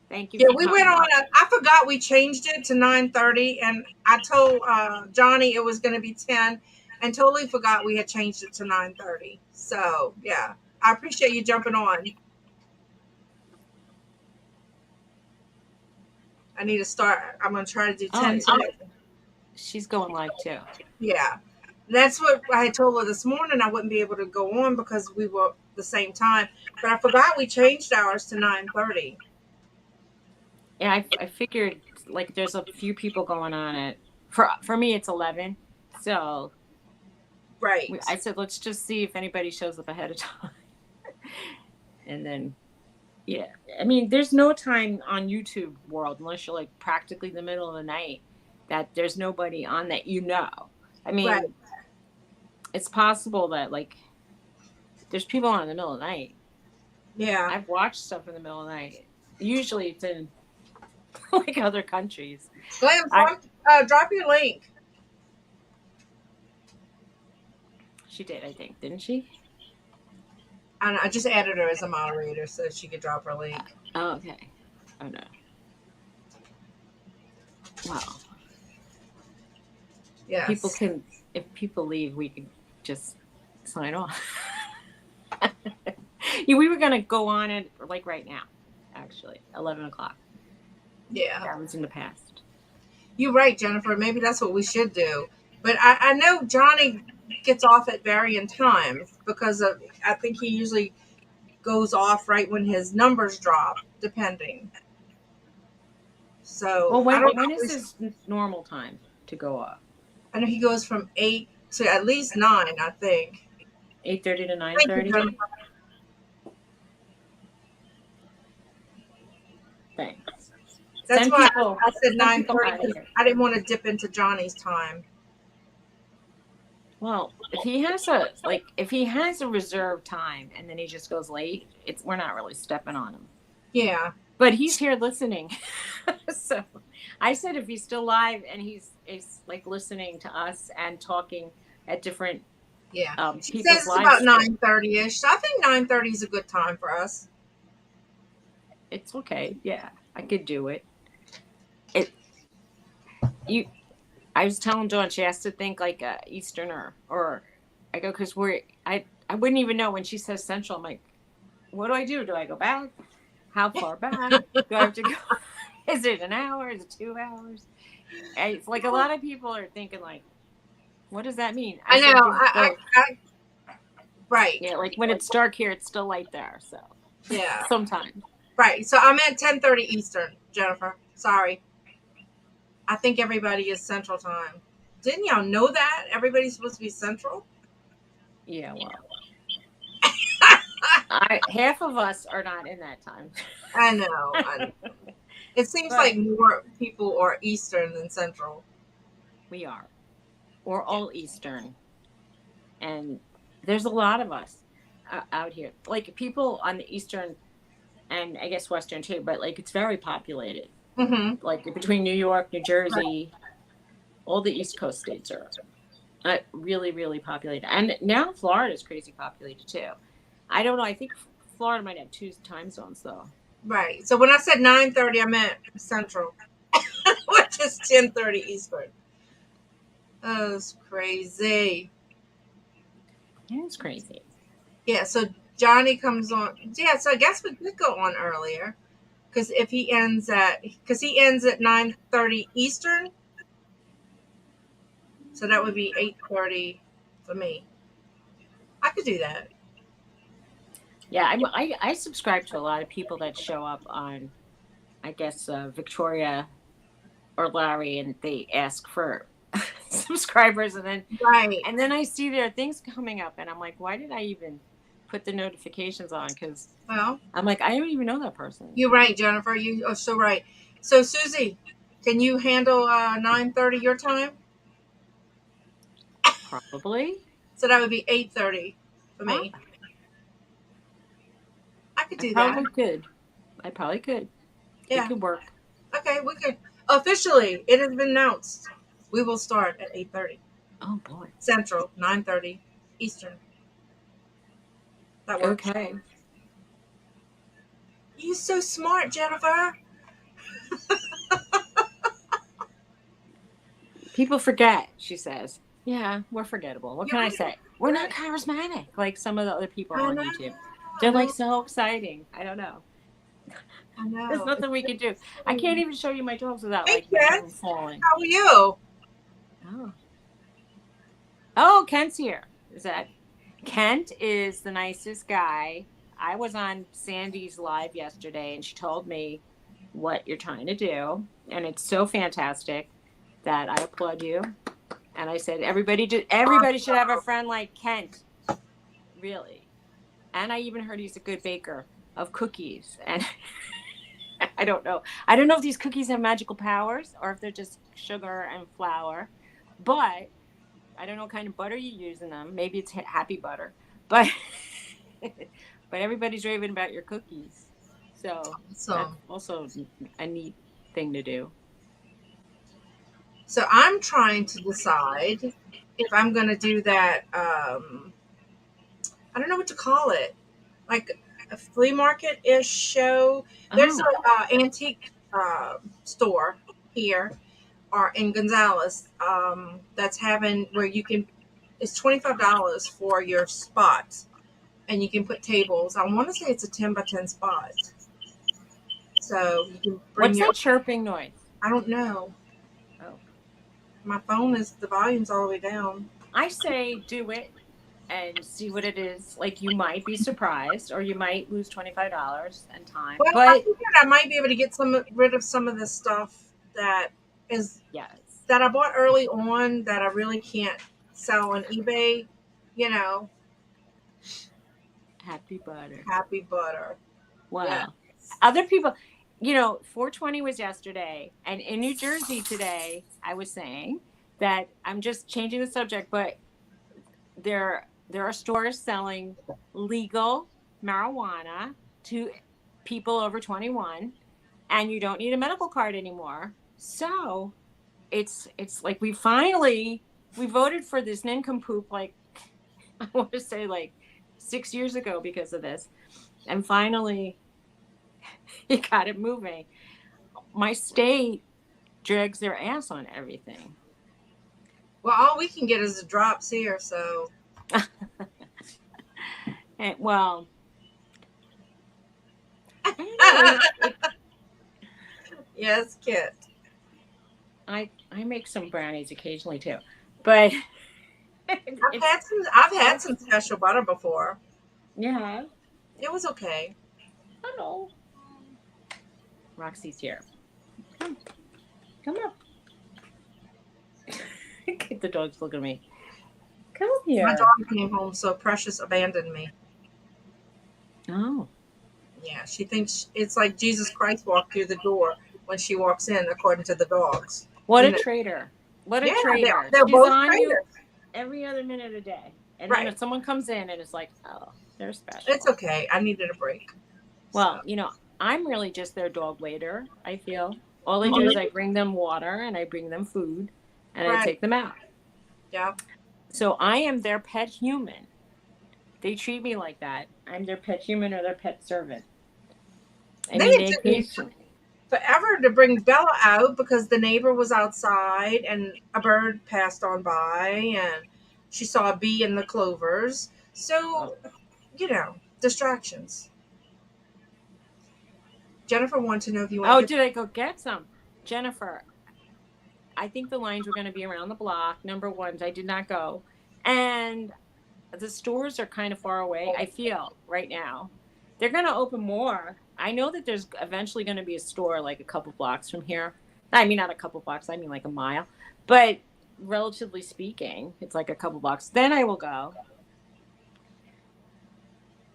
Thank you Yeah, for we went coming. on. I forgot we changed it to 9:30, and I told Johnny it was going to be 10, and totally forgot we had changed it to 9:30. So yeah, I appreciate you jumping on. I need to start. I'm going to try to do Oh, 10 today. she's going live too. Yeah, that's what I had told her this morning. I wouldn't be able to go on because we were the same time, but I forgot we changed ours to 9:30. Yeah, I figured like there's a few people going on it. For me, it's 11. So Right. I said, let's just see if anybody shows up ahead of time. And then, yeah. I mean, there's no time on YouTube world, unless you're like practically the middle of the night, that there's nobody on that. I Right. mean, it's possible that like there's people on in the middle of the night. Yeah. I've watched stuff in the middle of the night. Usually it's in like other countries. Glam, drop your link. She did, I think, didn't she? And I just added her as a moderator so she could drop her link. Oh, okay. Oh no. Wow. Yes. People can, if people leave, we can just sign off. Yeah, we were gonna go on it like right now, actually, 11 o'clock. Yeah. That was in the past. You're right, Jennifer. Maybe that's what we should do. But I know Johnny gets off at varying times because I think he usually goes off right when his numbers drop, depending. So Well, I don't when know. is his normal time to go off? I know he goes from 8 to at least 9, I think. 8:30 to Thank you, 9:30. Jennifer. Thanks. That's Send why people. I said Send people 9:30 out of because here. I didn't want to dip into Johnny's time. Well, if he has a reserved time and then he just goes late, we're not really stepping on him. Yeah. But he's here listening. So I said if he's still live and he's like listening to us and talking at different Yeah. She says people's it's lives, about 9:30ish. I think 9:30 is a good time for us. it's okay. Yeah, I could do it. I was telling Dawn she has to think like a Easterner, or I go because I wouldn't even know when she says Central. I'm like, what do I do? Do I go back? How far back do I have to go? Is it an hour? Is it 2 hours? And it's like a lot of people are thinking like, what does that mean? I said, know. Right. Yeah, like when it's dark here, it's still light there. So Yeah. sometimes. Right. So I'm at 10:30 Eastern, Jennifer. Sorry. I think everybody is Central Time. Didn't y'all know that? Everybody's supposed to be Central? Yeah, well. Half of us are not in that time. I know. It seems like more people are Eastern than Central. We are. We're all Eastern. And there's a lot of us out here. Like people on the Eastern and I guess Western too, but like it's very populated. Mm-hmm. Like between New York, New Jersey, all the East Coast states are really, really populated. And now Florida is crazy populated too. I don't know. I think Florida might have 2 time zones though. Right. So when I said 9:30, I meant Central, which is 10:30 Eastern. Oh, it's crazy. Yeah, it's crazy. Yeah. So Johnny comes on. Yeah. So I guess we could go on earlier because he ends at 9:30 Eastern. So that would be 8:30 for me. I could do that. Yeah, I subscribe to a lot of people that show up on, I guess, Victoria or Larry, and they ask for subscribers, and then I see their things coming up, and I'm like, why did I even put the notifications on? Because I'm like, I don't even know that person. You're right, Jennifer. You are so right. So Suzy, can you handle 9:30 your time? Probably. So that would be 8:30 for me. I could do that. I probably could. Yeah. It could work. Okay, we could. Officially, it has been announced. We will start at 8:30. Oh boy. Central, 9:30 Eastern. That works. Okay. You're so smart, Jennifer. People forget, she says. Yeah, we're forgettable. What can I say? We're not charismatic like some of the other people on YouTube. They're like so exciting. I don't know. I know. There's nothing we can do. I can't even show you my dogs without like falling. How are you? Oh, Kent's here. Kent is the nicest guy. I was on Sandy's live yesterday and she told me what you're trying to do. And it's so fantastic that I applaud you. And I said, everybody should have a friend like Kent. Really. And I even heard he's a good baker of cookies. And I don't know. I don't know if these cookies have magical powers or if they're just sugar and flour. But I don't know what kind of butter you use in them. Maybe it's happy butter. But But everybody's raving about your cookies. So that's So, also a neat thing to do. so I'm trying to decide if I'm going to do that. I don't know what to call it, like a flea market ish show. There's Oh, a antique store here or in Gonzales that's having where you can. It's $25 for your spot, and you can put tables. I want to say it's a 10 by 10 spot, so you can bring what's your. that chirping noise? I don't know. Oh, My phone is the volume's all the way down. I say do it and see what it is. Like you might be surprised, or you might lose $25 and time. Well, I But figured I might be able to get rid of some of the stuff that is yes, that I bought early on that I really can't sell on eBay. You know, happy butter. happy butter. Yeah. Wow. Other people, 420 was yesterday, and in New Jersey today, I was saying that I'm just changing the subject, but there are stores selling legal marijuana to people over 21, and you don't need a medical card anymore. So it's like we voted for this nincompoop, like I want to say like 6 years ago because of this, and finally he got it moving. My state drags their ass on everything. Well, all we can get is the drops here. So And, well, I don't know. yes, Kit. I make some brownies occasionally too, but it's I've had some special butter before. yeah. It was okay. Hello, Roxy's here. Come, come up. The dog's looking at me. Come My here. daughter came home, so Precious abandoned me. Oh, Yeah, she thinks it's like Jesus Christ walked through the door when she walks in, according to the dogs. what You a know, traitor! What a yeah, traitor! they're She's both on you traitors. every other minute of the day, and then Right. if someone comes in and it's like, oh, they're It's special. okay. I needed a break. So, Well, I'm really just their dog waiter, I feel. All I do is I mhm. bring them water and I bring them food and I Right. take them out. Yeah. So I am their pet human. They treat me like that. I'm their pet human or their pet servant. I They mean, it they took me occasionally. forever to bring Bella out because the neighbor was outside and a bird passed on by and she saw a bee in the clovers. Oh, So, distractions. Jennifer wanted to know if you want oh, to get. did I go get some? Jennifer, I think the lines were going to be around the block. Number ones, I did not go. And the stores are kind of far away. I feel right now they're going to open more. I know that there's eventually going to be a store like a couple blocks from here. I mean, not a couple blocks, I mean like a mile. But relatively speaking, it's like a couple blocks. Then I will go.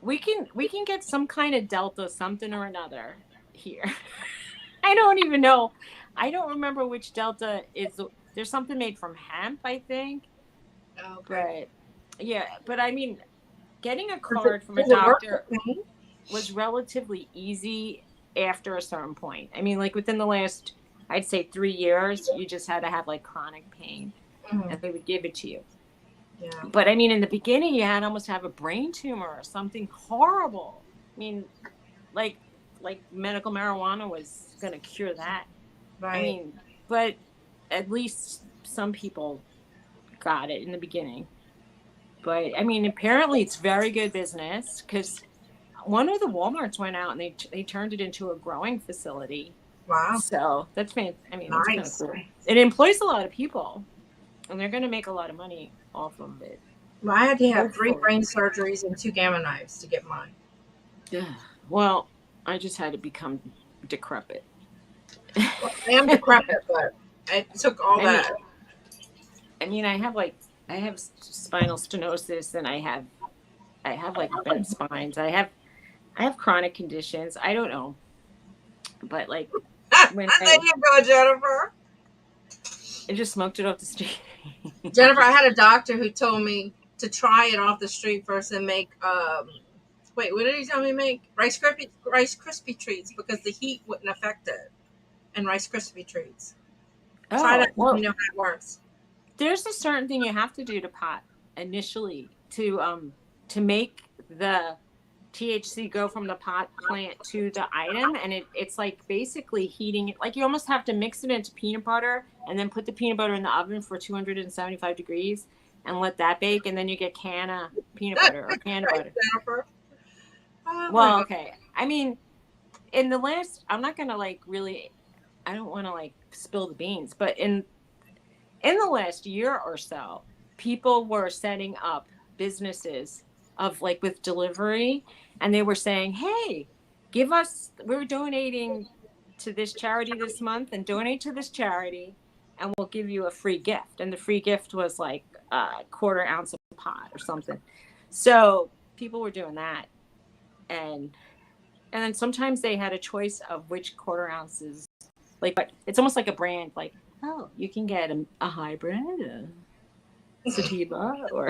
We can get some kind of Delta something or another here. I don't even know. I don't remember which Delta is. There's something made from hemp, I think. Oh, okay. But yeah, but I mean, getting a Does it, card from a does it work the doctor same? was relatively easy after a certain point. I mean, like within the last, I'd say 3 years, you just had to have like chronic pain Mhm. and they would give it to you. Yeah. But I mean, in the beginning, you had almost have a brain tumor or something horrible. I mean, like, like medical marijuana was going to cure that. I Right. mean, but at least some people got it in the beginning. But I mean, apparently it's very good business because one of the Walmarts went out and they turned it into a growing facility. Wow. So that's I mean, that's kind of Nice. cool. It employs a lot of people, and they're going to make a lot of money off of it. Well, I had to have three Hopefully. brain surgeries and two gamma knives to get mine. Yeah. Well, I just had to become decrepit. I am decrepit, but it took all I mean, that. I have spinal stenosis, and I have like bent spines. I have chronic conditions. I don't know, but like when There you go, Jennifer. I just smoked it off the street. Jennifer, I had a doctor who told me to try it off the street first and make Wait, what did he tell me to make? Rice Krispie treats because the heat wouldn't affect it. And Rice Krispie treats. Try that Oh, and let me well, know how it works. there's a certain thing you have to do to pot initially to make the THC go from the pot plant to the item, and it's like basically heating it. Like you almost have to mix it into peanut butter and then put the peanut butter in the oven for 275 degrees and let that bake, and then you get canna peanut butter or canna Right, butter. Jennifer. Oh my Well, god. okay. I mean, in the last, I'm not gonna like really, I don't want to like spill the beans, but in the last year or so, people were setting up businesses of like with delivery, and they were saying, "Hey, we're donating to this charity this month, and donate to this charity, and we'll give you a free gift." And the free gift was like a quarter ounce of pot or something. So people were doing that, and then sometimes they had a choice of which quarter ounces. Like, but it's almost like a brand. Like, oh, you can get a hybrid, sativa, or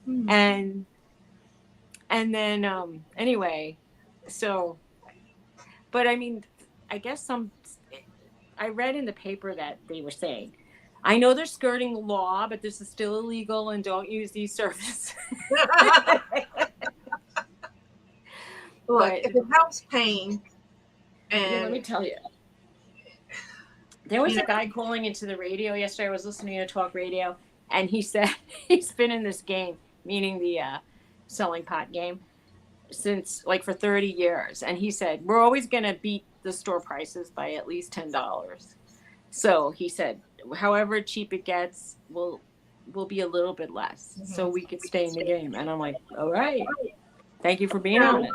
Hmm. and then anyway, so but I mean, I guess I read in the paper that they were saying, I know they're skirting the law, but this is still illegal and don't use these services. Look, But if it helps pain let and me tell you, there was you a know, guy calling into the radio yesterday. I was listening to talk radio, and he said he's been in this game, meaning the selling pot game, since like for 30 years. And he said, we're always going to beat the store prices by at least $10. So he said, however cheap it gets, will be a little bit less so mhm. we could stay in the game. And I'm like, all right, thank you for being No, honest.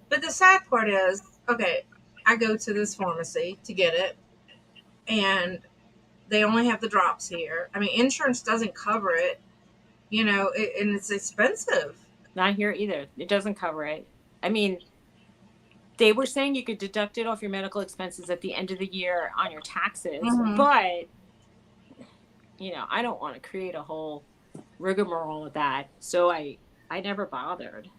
but the sad part is, okay, I go to this pharmacy to get it, and they only have the drops here. I mean, insurance doesn't cover it, and it's expensive. Not here either. It doesn't cover it. I mean, they were saying you could deduct it off your medical expenses at the end of the year on your taxes, Hmm. but I don't want to create a whole rigmarole with that. So I never bothered.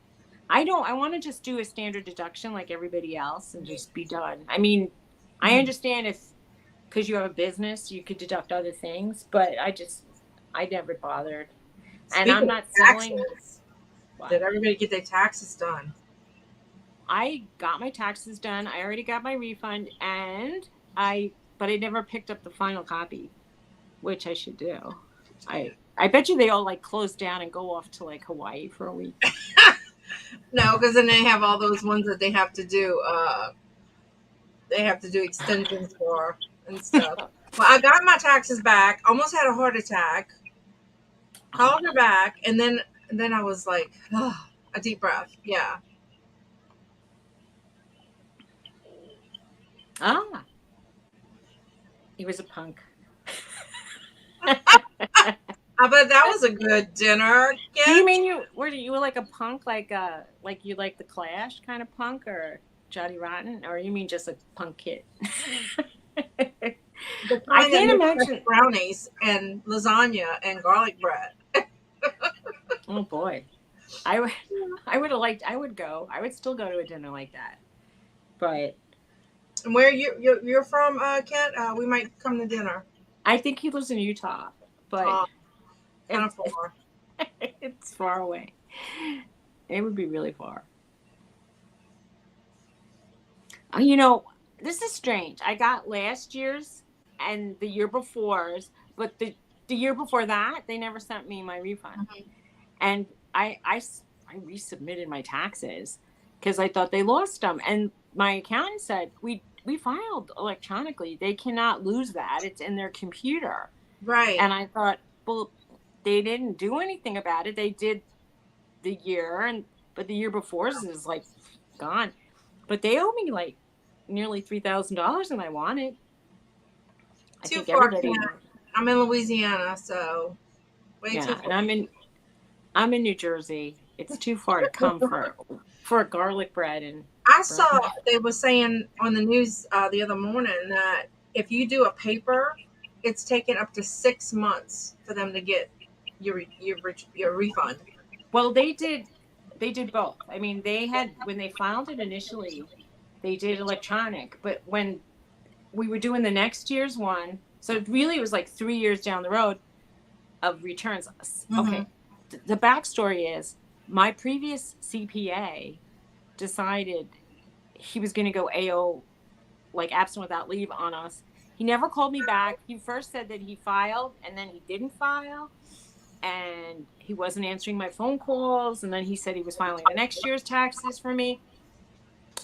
I want to just do a standard deduction like everybody else and just be done. I mean, I understand if because you have a business, you could deduct other things, but I never bothered. And I'm Speaking of not selling taxes, what? did everybody get their taxes done? I got my taxes done. I already got my refund, and but I never picked up the final copy, which I should do. I bet you they all like close down and go off to like Hawaii for a week. No, because then they have all those ones that they have to do. They have to do extensions for and stuff. Well, I got my taxes back. Almost had a heart attack. Called her back, and then I was like, a deep breath. Yeah. Ah, he was a punk. I bet that was a good dinner Do you gift. mean you were like a punk, like you like the Clash kind of punk, or Johnny Rotten, or you mean just a punk kid? The I kind that can't makes fresh imagine. brownies and lasagna and garlic bread. Oh boy, I would I would have liked. I would go. I would still go to a dinner like that. But And where you're from, Kent? We might come to dinner. I think he lives in Utah, but Kind it, of far. it's far away. It would be really far. You know, this is strange. I got last year's and the year before's, but the year before that, they never sent me my refund. Mhm. And I resubmitted my taxes because I thought they lost them. And my accountant said, we filed electronically. They cannot lose that. It's in their computer. Right. And I thought, well, they didn't do anything about it. They did the year, but the year before's is like gone. But they owe me like nearly $3,000, and I want it. I Too think far, everybody Kent. wants. I'm in Louisiana, so way too Yeah, and far. I'm in New Jersey. It's too far to come for a garlic bread and I brown. saw they were saying on the news the other morning that if you do a paper, it's taken up to 6 months for them to get your refund. Well, they did both. I mean, they had, when they filed it initially, they did electronic, but when we were doing the next year's one, so it really was like 3 years down the road of returns. Mm-hmm. Okay, the backstory is my previous CPA decided he was going to go AO, like absent without leave, on us. He never called me back. He first said that he filed and then he didn't file, and he wasn't answering my phone calls, and then he said he was filing the next year's taxes for me,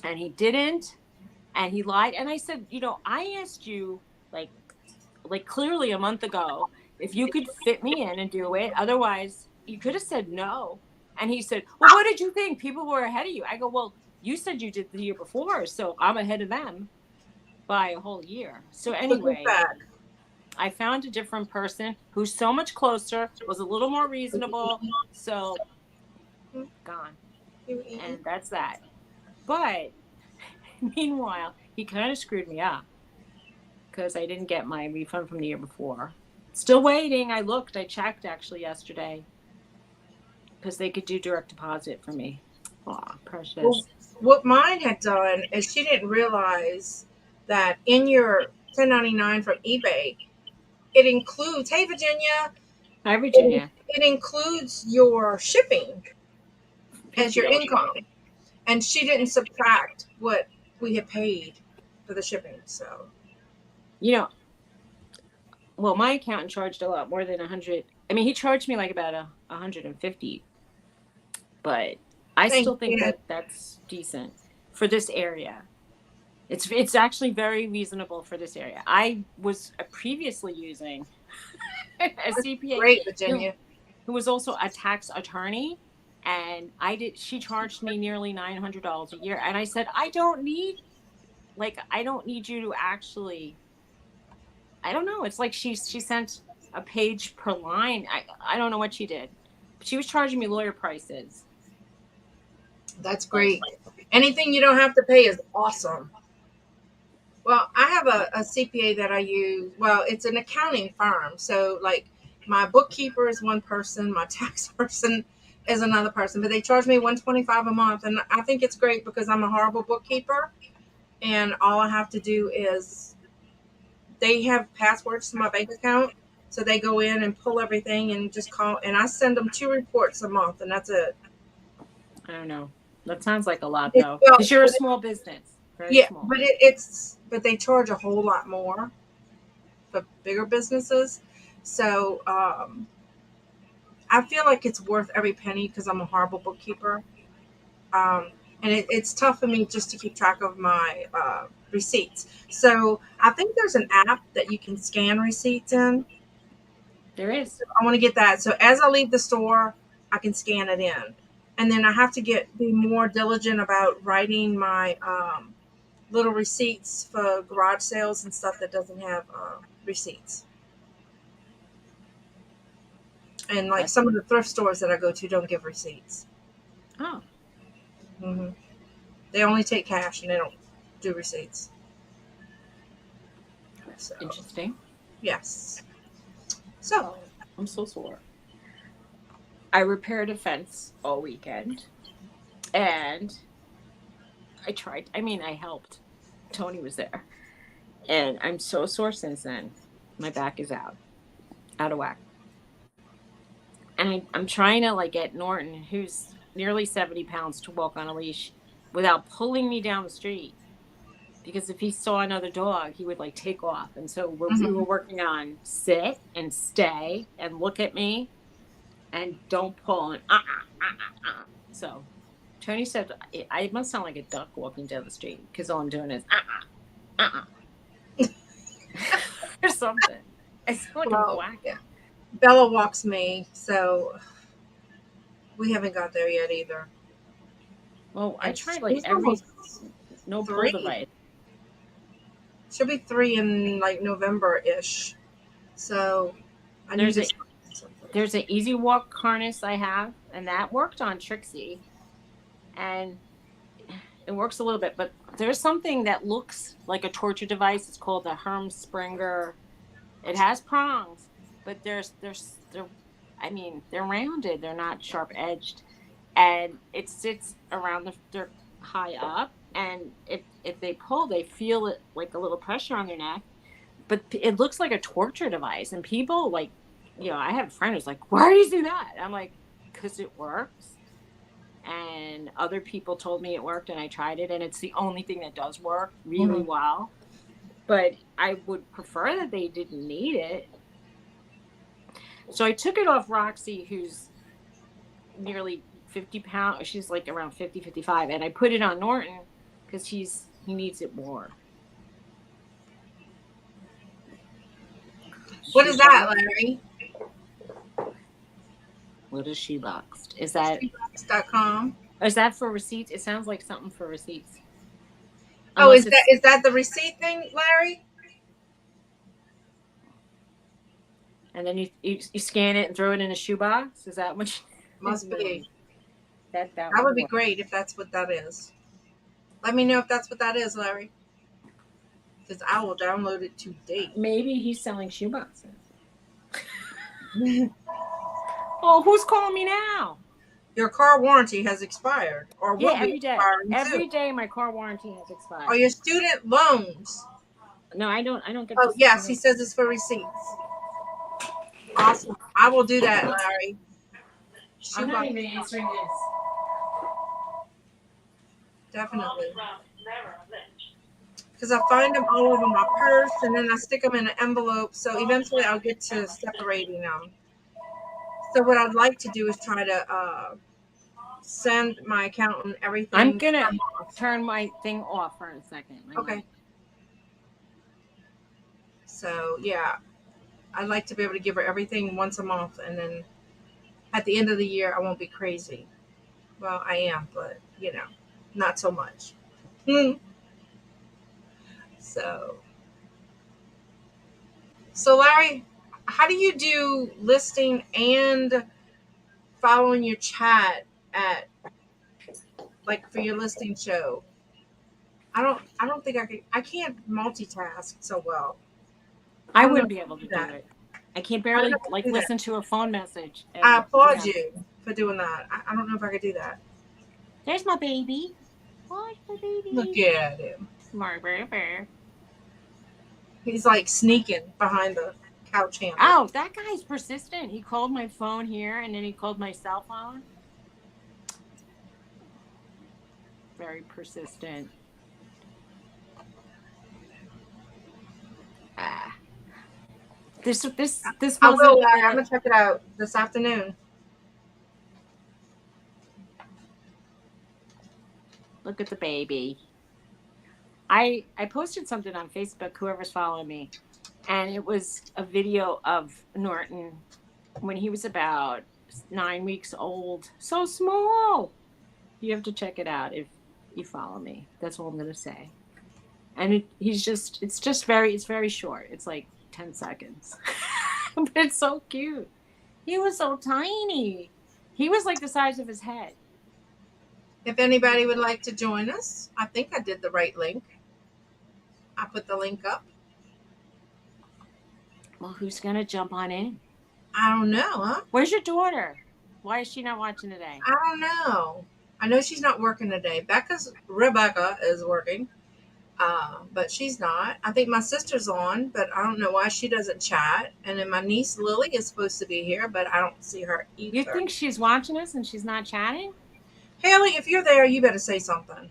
and he didn't, and he lied. And I said, I asked you, like clearly a month ago, if you could fit me in and do it. Otherwise, you could have said no. And he said, well, what did you think? People were ahead of you. I go, well, you said you did the year before, so I'm ahead of them by a whole year. So Looking anyway, back. I found a different person who's so much closer, was a little more reasonable. So gone. And that's that. But meanwhile, he kind of screwed me up because I didn't get my refund from the year before. Still waiting. I checked actually yesterday because they could do direct deposit for me. Oh, precious. Well, what mine had done is she didn't realize that in your 1099 from eBay, it includes, hey Virginia, Hi, Virginia. it includes your shipping as your PTO. income. And she didn't subtract what we had paid for the shipping. So, You know, well, my accountant charged a lot more than 100. I mean, he charged me like about 150, but I thank still think you. that that's decent for this area. It's actually very reasonable for this area. I was previously using a CPA Great, who Virginia. who was also a tax attorney, and she charged me nearly $900 a year, and I said, I don't need you to actually, I don't know, it's like she sent a page per line. I don't know what she did, but she was charging me lawyer prices. That's Like, great. Anything you don't have to pay is awesome. Well, I have a CPA that I use. Well, it's an accounting firm. So, like, my bookkeeper is one person, my tax person is another person, but they charge me $125 a month. And I think it's great because I'm a horrible bookkeeper. And all I have to do is they have passwords to my bank account. So they go in and pull everything and just call. And I send them 2 reports a month, and that's it. I don't know, that sounds like a lot It, though, well, because you're a small business, very yeah, small. but but they charge a whole lot more for bigger businesses. So I feel like it's worth every penny because I'm a horrible bookkeeper. Um, and it's tough for me just to keep track of my receipts. So I think there's an app that you can scan receipts in. There is. I want to get that. So as I leave the store, I can scan it in. And then I have to be more diligent about writing my little receipts for garage sales and stuff that doesn't have receipts. And like That's, some of the thrift stores that I go to don't give receipts. oh, Hmm. They only take cash and they don't do receipts. So interesting. yes. So Oh, I'm so sore. I repaired a fence all weekend, and I helped. Tony was there, and I'm so sore since then. My back is out of whack. And I'm trying to like get Norton, who's nearly 70 pounds, to walk on a leash without pulling me down the street. Because if he saw another dog, he would like take off. And so we were mhm. working on sit and stay and look at me and don't pull, and So Tony said I must sound like a duck walking down the street because all I'm doing is or something. I sound like I'm Well, whacking. yeah. Bella walks me, so we haven't got there yet either. Well, I And tried like she's every almost no pull 3. device. She'll be 3 in like November ish. So I need There's to a start something. there's an easy walk harness I have, and that worked on Trixie, and it works a little bit. But there's something that looks like a torture device. It's called the Herm Springer. It has prongs, but there. I mean, they're rounded. They're not sharp edged, and it sits around they're high up. And if they pull, they feel it like a little pressure on their neck. But it looks like a torture device, and people like, I have a friend who's like, "Why are you do that?" I'm like, "Because it works." And other people told me it worked, and I tried it, and it's the only thing that does work really Mhm. well. But I would prefer that they didn't need it. So I took it off Roxy, who's nearly 50 pounds. She's like around 50, 55. And I put it on Norton because he needs it more. What is that, Larry? What is she boxed? Is that Shoebox.com. for receipts? It sounds like something for receipts. Oh, Unless it's is that the receipt thing, Larry? and then you scan it and throw it in a shoebox. Is that what? Must be. That That would would be work. great if that's what that is. Let me know if that's what that is, Larry. Because I will download it today. Maybe he's selling shoeboxes. Oh, who's calling me now? Your car warranty has expired or Yeah, will be every day. expiring soon. Every day my car warranty has Are expired. your student loans? No, I don't get Oh, this. yes, he says it's for receipts. Awesome. I will do that, Larry. I'm not Shoebox, even answering this. definitely. Because I find them all over my purse and then I stick them in an envelope. So eventually I'll get to separating them. So what I'd like to do is try to send my accountant I'm everything gonna per month. turn my thing off for a second. Okay. So yeah, I'd like to be able to give her everything once a month, and then at the end of the year, I won't be crazy. Well, I am, but not so much. Hmm. So, so Larry, how do you do listing and following your chat at like for your listing show? I don't think I can. I can't multitask so well. I I don't know wouldn't if be I can able to do do that. it. I can't I don't know barely if I like can do that. listen to a phone message. I And applaud you for doing that. I don't know if I could do that. there's my baby. Where's my Look baby? at him. My baby. He's like sneaking behind the couch handle. Oh, that guy's persistent. He called my phone here, and then he called my cell phone. Very persistent. Ah, this I wasn't will, Larry. I'm the. gonna check it out this afternoon. Look at the baby. I posted something on Facebook. Whoever's following me, and it was a video of Norton when he was about 9 weeks old. So small. You have to check it out if you follow me. That's all I'm gonna say. And it's very short. It's like 10 seconds. But it's so cute. He was so tiny. He was like the size of his head. If anybody would like to join us, I think I did the right link. I put the link up. Well, who's gonna jump on in? I don't know, huh? Where's your daughter? Why is she not watching today? I don't know. I know she's not working today. Rebecca is working, but she's not. I think my sister's on, but I don't know why she doesn't chat. And then my niece Lily is supposed to be here, but I don't see her You either. think she's watching us and she's not chatting? Haley, if you're there, you better say something.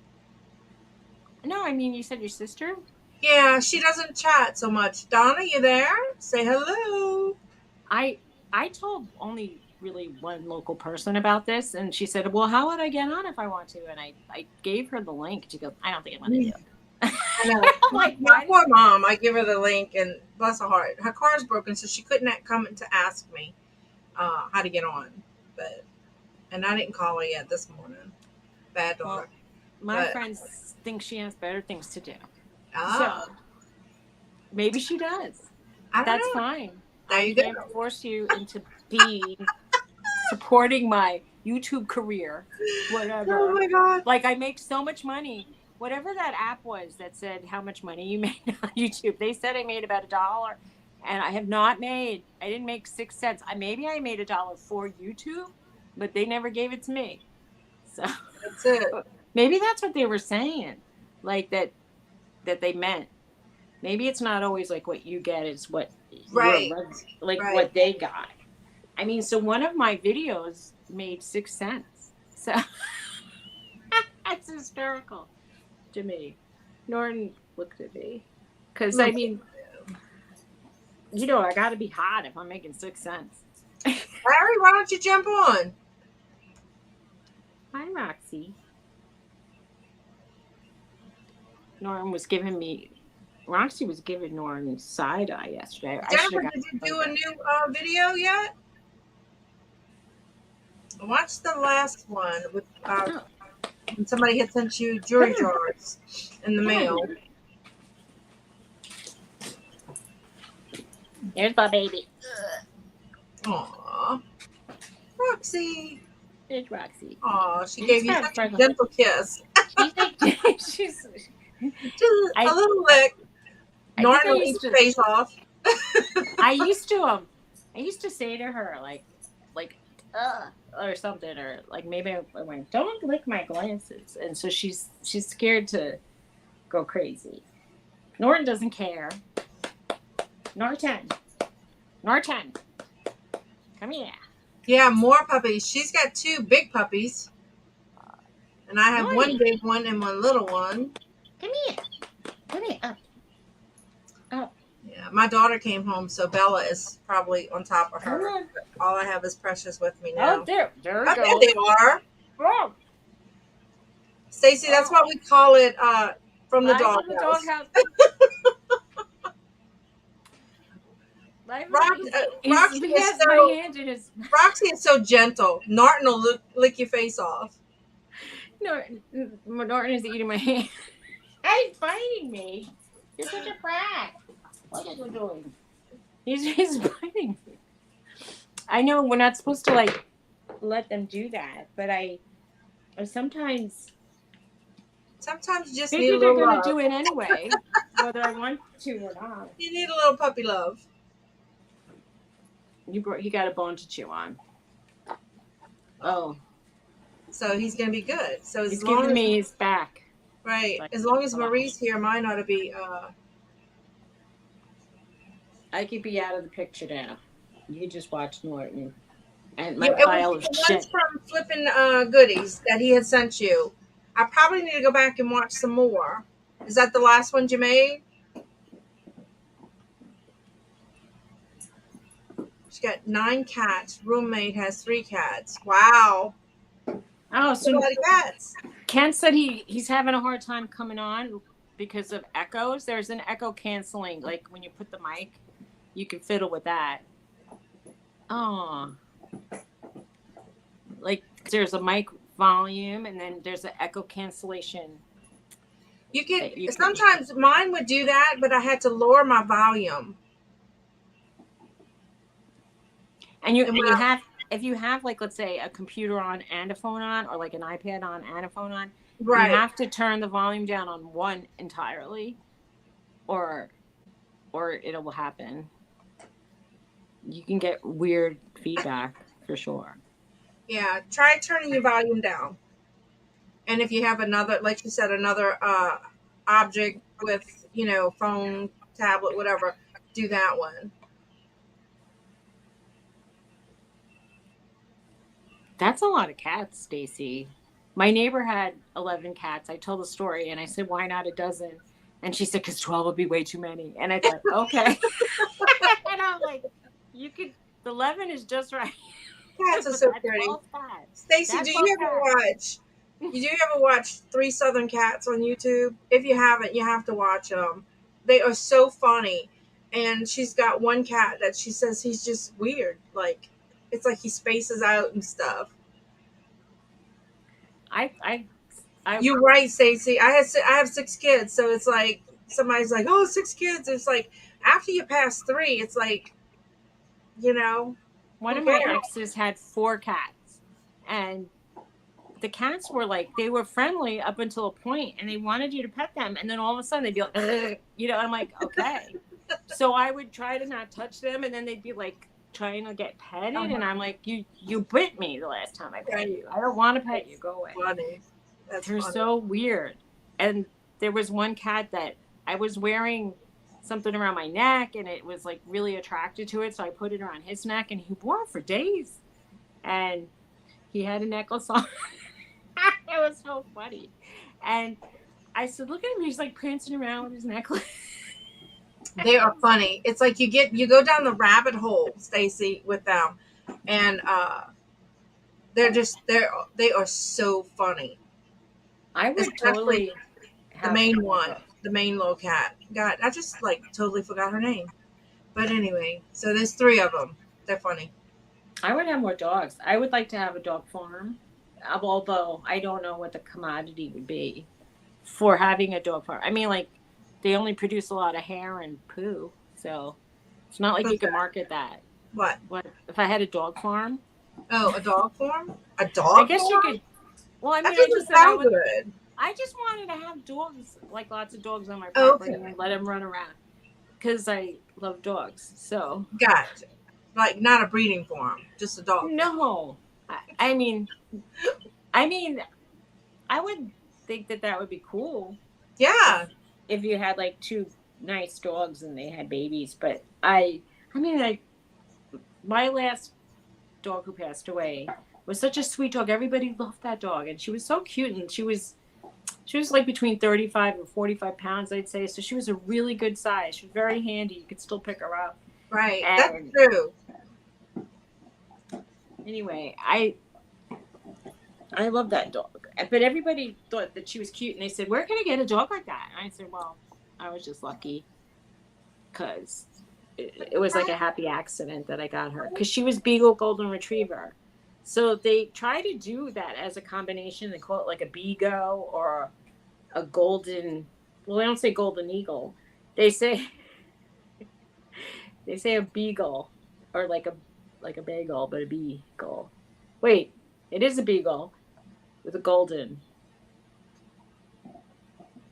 No, I mean you said your sister. Yeah, she doesn't chat so much. Donna, you there? Say hello. I I told only really one local person about this, and she said, "Well, how would I get on if I want to?" And I gave her the link. She goes, "I don't think I'm going to do it." I know. I'm like, My why? poor mom. I give her the link, and bless her heart, her car's broken, so she couldn't come to ask me how to get on. And I didn't call her yet this morning. Bad daughter. Well, my But friends think she has better things to do, ah, so maybe she does. I don't That's know. fine. There I you can't go. force you into being supporting my YouTube career, Oh whatever. my god. Like I make so much money. Whatever that app was that said how much money you made on YouTube, they said I made about $1. And I didn't make 6 cents. Maybe I made $1 for YouTube, but they never gave it to me. So That's it. maybe that's what they were saying, like that they meant. Maybe it's not always like what you get is what Right. like Right. what they got. I mean, so one of my videos made 6 cents. So that's hysterical to me. Norton looked at me because No, I mean, I got to be hot if I'm making 6 cents. Larry, why don't you jump on? Hi, Roxy. Norton was giving me. Roxy was giving Norton side eye yesterday. I should Jennifer, have got did you do a further. new video yet? Watch the last one with Oh, when somebody had sent you come jewelry here. jars in the Come mail. here. There's my baby. Aw, Roxy. There's Roxy. Aw, she She's gave you got such a freckles. gentle kiss. She's like, she's. Just a I little lick. I think Norton will eat your face off. I used to say to her like or something, or like maybe I went, don't lick my glances, and so she's scared to go crazy. Norton doesn't care. Norton, come here. Yeah, more puppies. She's got 2 big puppies. And I have one Norton, big one and one little one. come here. Come here. Up. Yeah, my daughter came home, so Bella is probably on top of Come her. on. All I have is Precious with me Oh, now. there Oh, we there go. they are. Oh, Stacy, that's what we call it from the live from the doghouse. doghouse. Live from Rox, Roxy he is has my hand in his. Roxy is so gentle. Norton will lick your face off. Norton is eating my hand. He's biting me. You're such a brat. What are you doing? He's biting me. I know we're not supposed to like let them do that, but I sometimes Sometimes you just need a figure they're little gonna love. do it anyway, whether I want to or not. You need a little puppy love. He got a bone to chew on. Oh, So he's gonna be good. So he's giving me his back. right, Like, as long as hold on. Marie's here, mine ought to be. I could be out of the picture now. You just watch Norton and my Yeah, it was pile of the shit. ones from Flippin' Goodies that he had sent you. I probably need to go back and watch some more. Is that the last one you made? She's got 9 cats. Roommate has 3 cats. Wow. Oh, That's a so lot of cats. Ken said he's having a hard time coming on because of echoes. There's an echo canceling, like when you put the mic, you can fiddle with that. Oh, like there's a mic volume and then there's an echo cancellation. You can sometimes mine would do that, but I had to lower my volume. And you have, if you have like, let's say a computer on and a phone on, or like an iPad on and a phone on, Right. you have to turn the volume down on one entirely, or it will happen. You can get weird feedback for sure. Yeah, try turning your volume down. And if you have another, like you said, another object with, phone, tablet, whatever, do that one. That's a lot of cats, Stacy. My neighbor had 11 cats. I told the story and I said, why not a dozen? And she said, because 12 would be way too many. And I thought, okay. And I'm like, 11 is just right. Cats are so pretty. Stacy, do you ever watch 3 Southern Cats on YouTube? If you haven't, you have to watch them. They are so funny. And she's got one cat that she says he's just weird. Like, it's like he spaces out and stuff. You're right, Stacey. I have 6 kids, so it's like somebody's like, "Oh, 6 kids." It's like after you pass 3, it's like, one of my exes had 4 cats, and the cats were like, they were friendly up until a point, and they wanted you to pet them, and then all of a sudden they'd be like, I'm like, okay. So I would try to not touch them, and then they'd be like trying to get petted, and I'm like, you bit me the last time I pet Right. you. I don't want to pet you. Go away. Funny. That's They're funny. so weird. And there was one cat that I was wearing something around my neck, and it was like really attracted to it, so I put it around his neck, and he wore it for days. And he had a necklace on. It was so funny. And I said, "Look at him. He's like prancing around with his necklace." They are funny. It's like you go down the rabbit hole, Stacy, with them, and they are so funny. I would Especially totally have one of those. the main little cat. God, I just like totally forgot her name. But anyway, so there's three of them. They're funny. I would have more dogs. I would like to have a dog farm, although I don't know what the commodity would be for having a dog farm. I mean, like, they only produce a lot of hair and poo, so it's not like you What's can that? market that. What? What if I had a dog farm? Oh, a dog farm? A I dog guess you farm? could. Well, I That mean, I just doesn't said I sound would. good. I just wanted to have dogs, like lots of dogs on my property, Okay, and let them run around because I love dogs. So gotcha. Like not a breeding farm, just a dog farm. no, I mean, I mean, I would think that that would be cool if Yeah. if you had like two nice dogs and they had babies. But I mean, like my last dog who passed away was such a sweet dog. Everybody loved that dog, and she was so cute, and she was like between 35 and 45 pounds, I'd say. So she was a really good size. She was very handy. You could still pick her up. Right. That's And true. anyway, I love that dog. But everybody thought that she was cute, and they said, "Where can I get a dog like that?" And I said, "Well, I was just lucky because it was like a happy accident that I got her because she was Beagle Golden Retriever." So they try to do that as a combination. They call it like a Beagle or a golden. Well, they don't say golden eagle. They say they say a beagle or like a bagel, but a beagle. Wait, it is a beagle with a golden.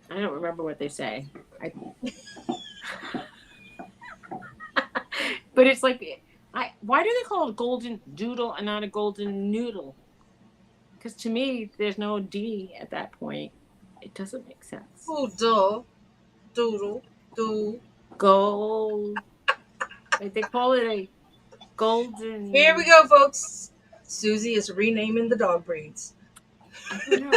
I don't remember what they say. I, but it's like why do they call it golden doodle and not a golden noodle? Because to me, there's no D at that point. It doesn't make sense. Poodle, doodle, doo. Gold. Like they call it a Here we golden. go, folks. Suzy is renaming the dog breeds. I don't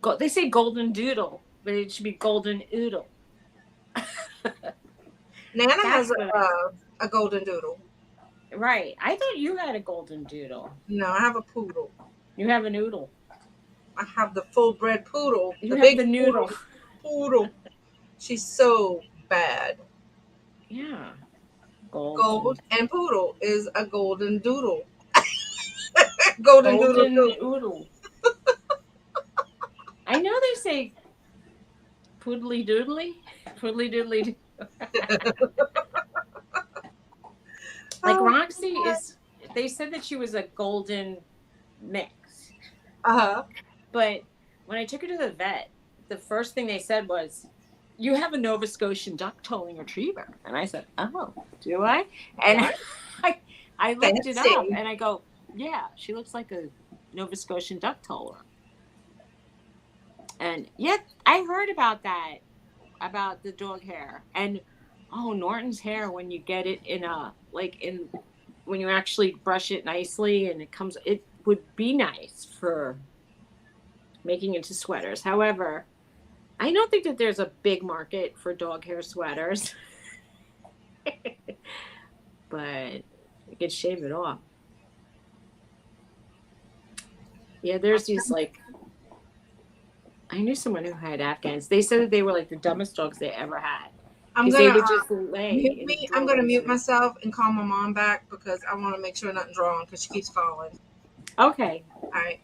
know. They say golden doodle, but it should be golden oodle. Nana has That's what a golden doodle. right. I thought you had a golden doodle. No, I have a poodle. You have a noodle. I have the full bred poodle, You the have big the noodle. poodle. She's so bad. Yeah. Gold Golden. and poodle is a golden doodle. Golden doodle Golden too. oodle. I know they say poodly doodly. Poodly doodly. Like Oh, Roxy is, they said that she was a golden mix. uh-huh. But when I took her to the vet, the first thing they said was, "You have a Nova Scotian duck tolling retriever." And I said, "Oh, do I?" And What? I, I looked it up Fancy. and I go, "Yeah, she looks like a Nova Scotian duck toller." And yet I heard about that, about the dog hair. And oh, Norton's hair, when you get it in a, like in, when you actually brush it nicely and it would be nice for making into sweaters. However, I don't think that there's a big market for dog hair sweaters, but you could shave it off. Yeah, there's these like, I knew someone who had Afghans. They said that they were like the dumbest dogs they ever had I'm because they gonna would just lay mute in me. I'm gonna droves. mute myself and call my mom back because I want to make sure nothing's wrong because she keeps calling. Okay. All right.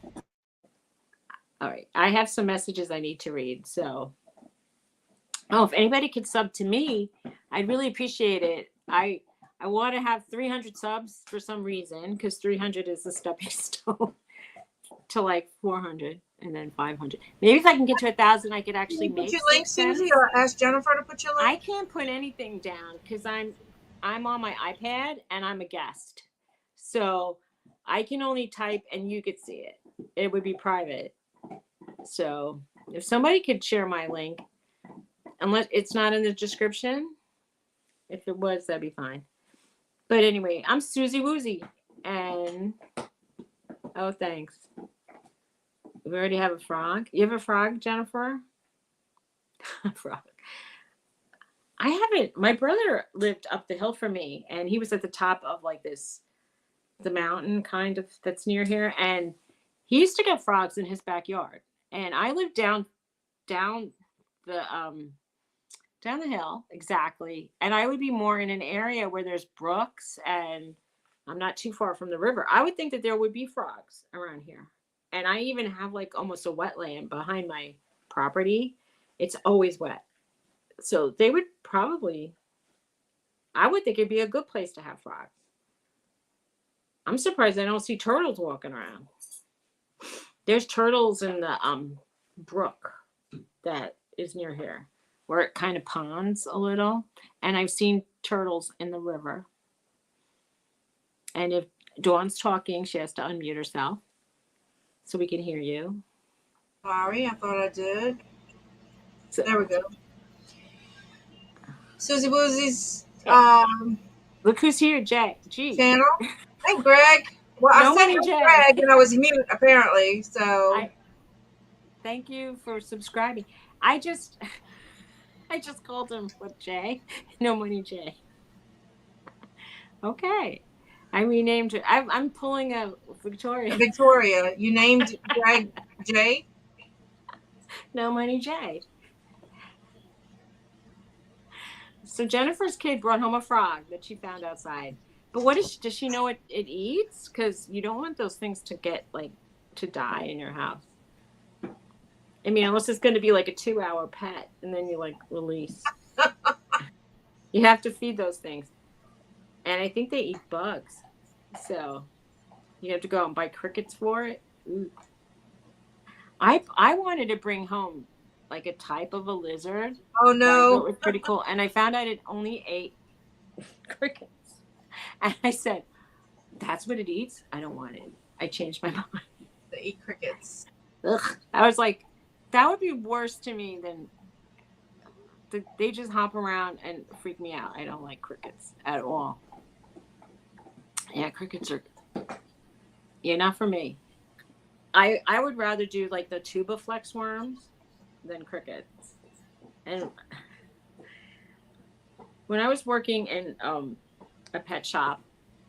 All right. I have some messages I need to read. So, oh, if anybody could sub to me, I'd really appreciate it. I want to have 300 subs for some reason because 300 is the stepping stone to like 400. and then 500. Maybe if I can get to 1,000, I could Can actually you put make your link, 6 Suzy, cents. or ask Jennifer to put your I link? can't put anything down because I'm on my iPad and I'm a guest. So I can only type and you could see it. It would be private. So if somebody could share my link, unless it's not in the description, if it was, that'd be fine. But anyway, I'm Suzy Woozy. And oh, thanks. We already have a frog. You have a frog, Jennifer? A frog. I haven't. My brother lived up the hill from me, and he was at the top of like the mountain kind of that's near here, and he used to get frogs in his backyard. And I live down the down the hill exactly, and I would be more in an area where there's brooks, and I'm not too far from the river. I would think that there would be frogs around here, and I even have like almost a wetland behind my property. It's always wet, so they would probably. I would think it'd be a good place to have frogs. I'm surprised I don't see turtles walking around. There's turtles in the brook that is near here, where it kind of ponds a little, and I've seen turtles in the river. And if Dawn's talking, she has to unmute herself so we can hear you. Sorry, I thought I did. So, There we go. Suzy Woozy's look who's here, Jay. G. channel. Hey, Greg. Well, I No said money, hey, Jay. Greg, and I was mute apparently. So I thank you for subscribing. I just called him what Jay? No money, Jay. Okay. I renamed her. I'm pulling a Victoria. Victoria, you named Greg J. No money, Jay. So Jennifer's kid brought home a frog that she found outside. But what does she know it eats? Because you don't want those things to get like to die in your house. I mean, unless it's going to be like a 2-hour pet, and then you like release. You have to feed those things, and I think they eat bugs. So you have to go out and buy crickets for it. Ooh. I wanted to bring home like a type of a lizard. Oh That I thought no. was pretty cool, and I found out it only ate crickets. And I said, "That's what it eats. I don't want it." I changed my mind. They eat crickets. Ugh. I was like, that would be worse to me than they just hop around and freak me out. I don't like crickets at all. Yeah, crickets are not for me. I would rather do like the tubiflex worms than crickets. And when I was working in a pet shop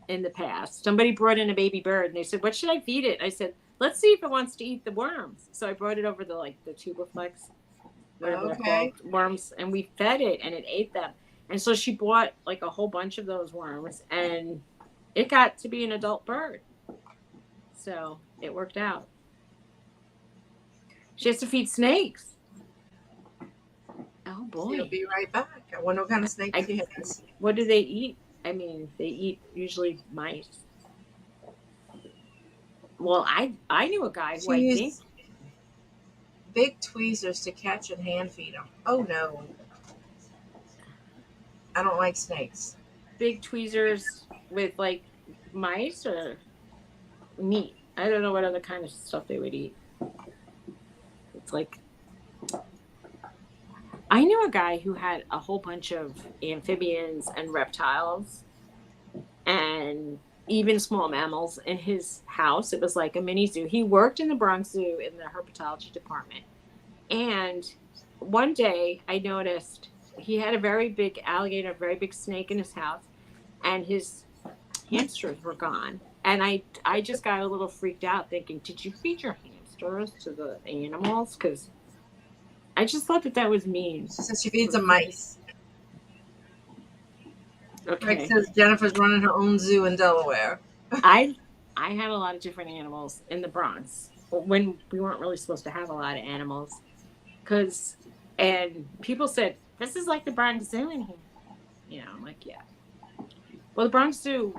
in the past, somebody brought in a baby bird and they said, "What should I feed it?" I said, "Let's see if it wants to eat the worms." So I brought it over to like the tubiflex, whatever they're called, worms, and we fed it and it ate them. And so she bought like a whole bunch of those worms, and it got to be an adult bird. So it worked out. She has to feed snakes. Oh boy. She'll be right back. I wonder what kind of snake she has. What do they eat? I mean, they eat usually mice. Well, I knew a guy who I think big tweezers to catch and hand feed them. Oh no. I don't like snakes. Big tweezers with like mice or meat. I don't know what other kind of stuff they would eat. It's like I knew a guy who had a whole bunch of amphibians and reptiles and even small mammals in his house. It was like a mini zoo. He worked in the Bronx Zoo in the herpetology department. And one day I noticed he had a very big alligator, a very big snake in his house, and his hamsters were gone. And I just got a little freaked out thinking, did you feed your hamsters to the animals? Because I just thought that was mean. She says she feeds them mice. Okay. Greg says Jennifer's running her own zoo in Delaware. I had a lot of different animals in the Bronx when we weren't really supposed to have a lot of animals. And people said, this is like the Bronx Zoo in here. You know, I'm like, yeah. Well, the Bronx Zoo,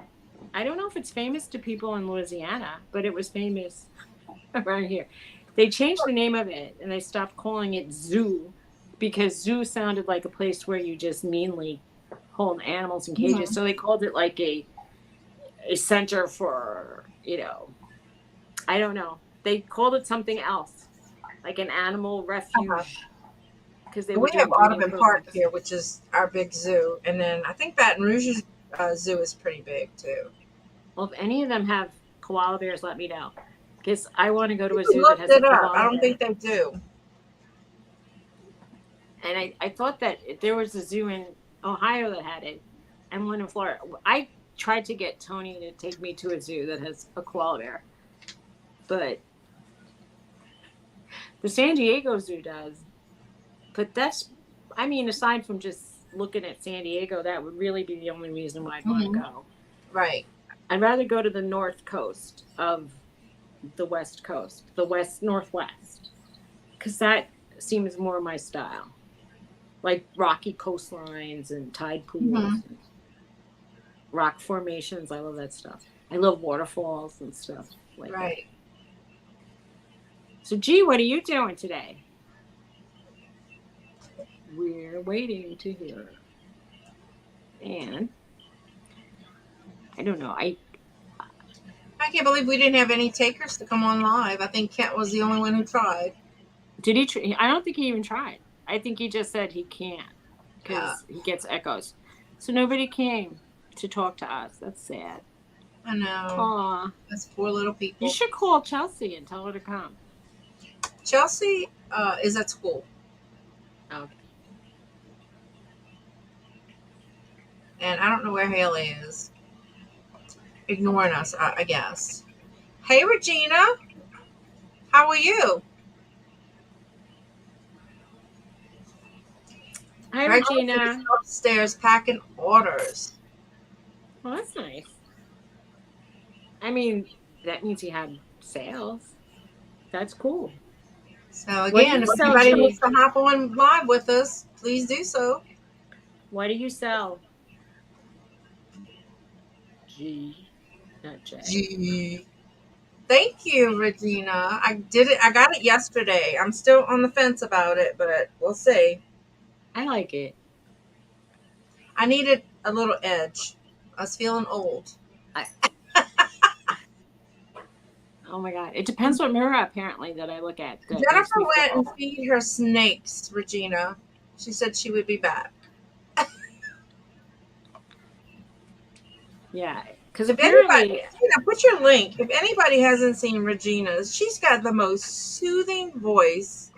I don't know if it's famous to people in Louisiana, but it was famous around here. They changed the name of it and they stopped calling it zoo because zoo sounded like a place where you just meanly hold animals in cages. Mhm. So they called it like a center for, I don't know. They called it something else, like an animal Uh-huh. refuge, because they And were we have doing breeding Audubon Park programs. here, which is our big zoo, and then I think Baton Rouge's zoo is pretty big too. Well, if any of them have koala bears, let me know, because I want to go to You a zoo that looked has a it up. I koala don't bear. think they do. And I thought that there was a zoo in Ohio that had it, and one in Florida. I tried to get Tony to take me to a zoo that has a koala bear, but the San Diego Zoo does. But that's, I mean, aside from just looking at San Diego, that would really be the only reason why I'd want to Hmm. go. Right. I'd rather go to the north coast of the west coast, the west northwest, because that seems more my style. Like rocky coastlines and tide Hmm. pools and rock formations. I love that stuff. I love waterfalls and stuff like that. Right. So, G, what are you doing today? We're waiting to hear. And I don't know. I can't believe we didn't have any takers to come on live. I think Kent was the only one who tried. Did he? I don't think he even tried. I think he just said he can't Uh, because he gets echoes. So nobody came to talk to us. That's sad. I know. Aw. That's poor little You people. should call Chelsea and tell her to come. Chelsea is at school, Okay. and I don't know where Haley is. Ignoring us, I guess. Hey, Regina. How are you? Hi, Greg is Regina. upstairs packing orders. Well, that's nice. I mean, that means he had sales. That's cool. So What do again, you if sell, anybody wants G? to hop on live with us, please do so. What do you sell? G, not J. Gee. Thank you, Regina. I did it. I got it yesterday. I'm still on the fence about it, but we'll see. I like it. I needed a little edge. I was feeling old. I, oh my God. It depends what mirror, apparently, that I look at that makes Jennifer me feel went and old. feed her snakes, Regina. She said she would be back. Yeah. Because If anybody, apparently, put your link. If anybody hasn't seen Regina's, she's got the most soothing voice.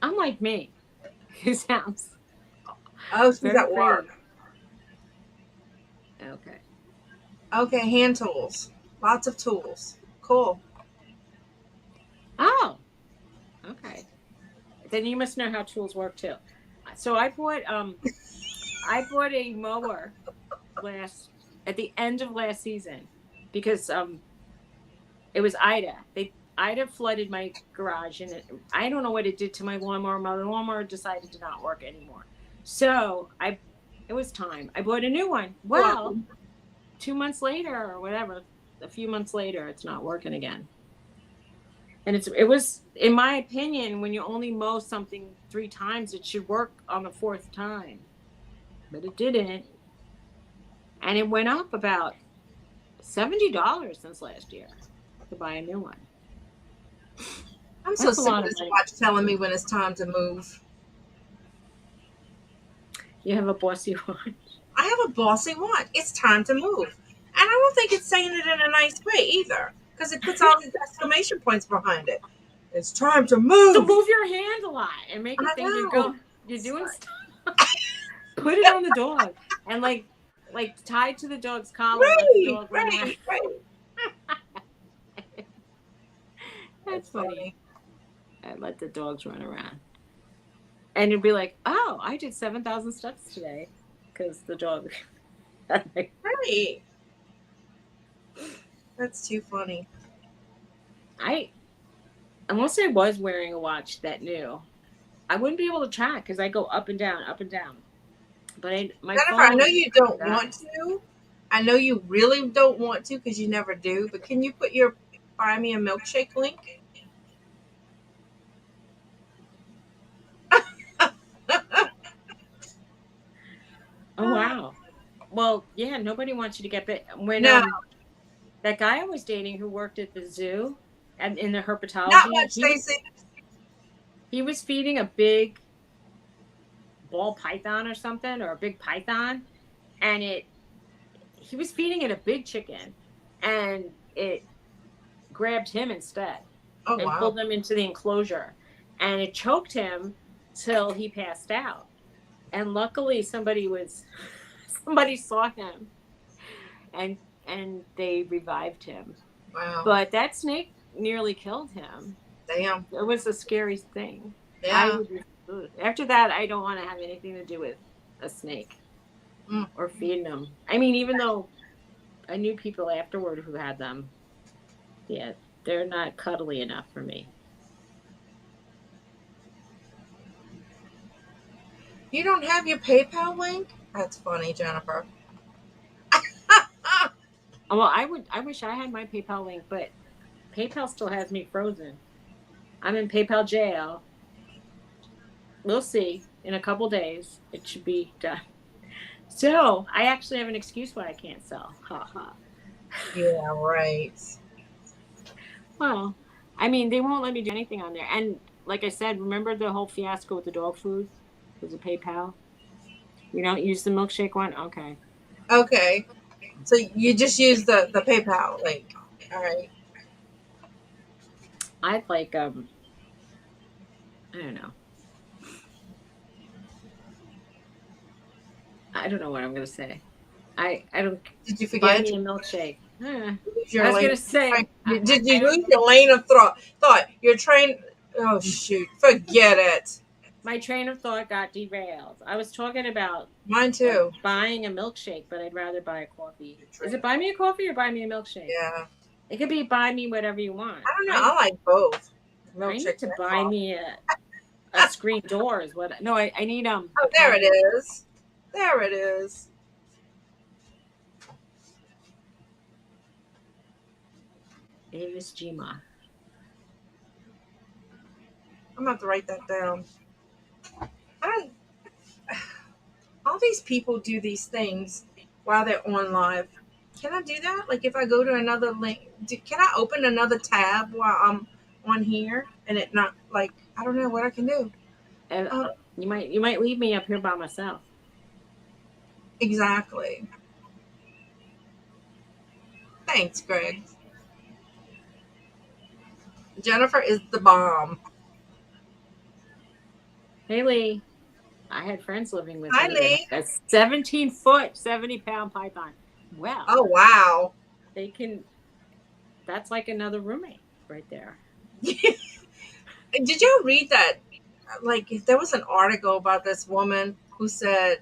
unlike me, who sounds Oh, she's very at work. pretty. Okay. Okay, hand tools. Lots of tools. Cool. Oh, okay. Then you must know how tools work too. So I bought a mower last at the end of last season because it was Ida. Ida flooded my garage and I don't know what it did to my lawnmower. My lawnmower decided to not work anymore. So it was time. I bought a new one. You're Well, welcome. 2 months later or whatever, a few months later, it's not working again. And it was, in my opinion, when you only mow something 3 times, it should work on the fourth time. But it didn't. And it went up about $70 since last year to buy a new one. I'm so That's a sick of lot of this money. watch telling me when it's time to move. You have a bossy watch. I have a bossy watch. It's time to move. And I don't think it's saying it in a nice way either, because it puts all these exclamation points behind it. It's time to So move. move your hand a lot and make it I think know. you're doing stuff. Put it on the dog and like tie it to the dog's collar and let the Right, dog run around. right, right. That's That's funny. funny. I let the dogs run around. And you'd be like, oh, I did 7,000 steps today because the dog. Right. That's too funny. I unless I was wearing a watch that new, I wouldn't be able to track because I go up and down, up and down. But my Jennifer, I know phone you don't want does. to. I know you really don't want to because you never do. But can you put your buy me a milkshake link? Oh wow. Well, yeah, nobody wants you to get bit. When No, that guy I was dating who worked at the zoo and in the not herpetology, much, Stacy. he was feeding a big ball python or something, or a big python, and it he was feeding it a big chicken, and it grabbed him instead Oh and wow. pulled him into the enclosure, and it choked him till he passed out. And luckily, somebody saw him and they revived him. Wow. But that snake nearly killed him. Damn. It was a scary thing. I Yeah. would after that I don't want to have anything to do with a snake Mm. or feeding them. I mean, even though I knew people afterward who had them, yeah, they're not cuddly enough for me. You don't have your PayPal link? That's funny, Jennifer. Well, I wish I had my PayPal link, but PayPal still has me frozen. I'm in PayPal jail. We'll see. In a couple days, it should be done. So I actually have an excuse why I can't sell. Ha ha. Yeah, right. Well, I mean, they won't let me do anything on there. And like I said, remember the whole fiasco with the dog food? Was it PayPal? You don't use the milkshake one? Okay. Okay. So you just use the PayPal link. All right. I'd like I don't know. I don't know what I'm gonna say. I don't Did you buy forget? me a milkshake. Lose I your was lane. gonna say Did I you don't. lose your lane of thought? Thought your train. Oh shoot! Forget it. My train of thought got derailed. I was talking about Mine like too. buying a milkshake, but I'd rather buy a coffee. Is it buy me a coffee or buy me a milkshake? Yeah. It could be buy me whatever you want. I don't know. I like both. I need Milkshake to and buy coffee. me a screen door is what no I need Oh, a there it patio. is. There it is. Avis Gma. I'm gonna have to write that down. I don't. All these people do these things while they're on live. Can I do that? Like if I go to another link, can I open another tab while I'm on here and it not like I don't know what I can do. And Um, you might leave me up here by myself. exactly. Thanks, Greg. Jennifer is the bomb. Haley, I had friends living with Hi, me that Lee. had a 17-foot, 70-pound python. Well, Oh wow. they can that's like another roommate right there. Did you read that? Like there was an article about this woman who said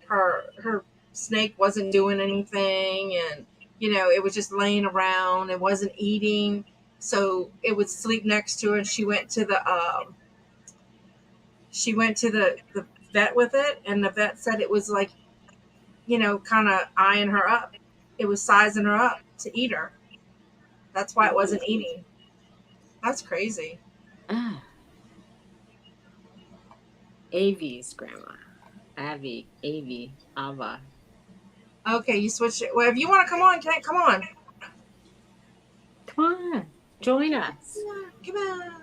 her snake wasn't doing anything, and it was just laying around. It wasn't eating, so it would sleep next to her. And she went to the vet with it, and the vet said it was like kind of eyeing her up. It was sizing her up to eat her. That's why it Ooh. wasn't eating. That's crazy. Ah, Avi's grandma. Avi, Ava. Okay, you switch it. Well, if you want to come on, can't come on. Come on, join us. Come on.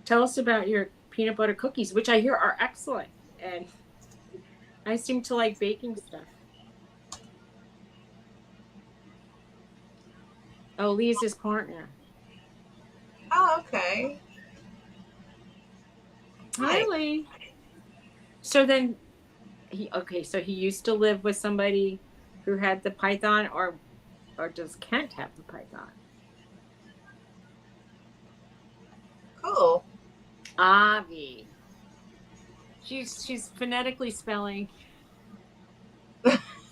Tell us about your peanut butter cookies, which I hear are excellent. And I seem to like baking stuff. Oh, Lee's his partner. Oh, okay. Hi, Hi. Lee. So then so he used to live with somebody who had the python, or does Kent have the python? Cool. Avi. She's phonetically spelling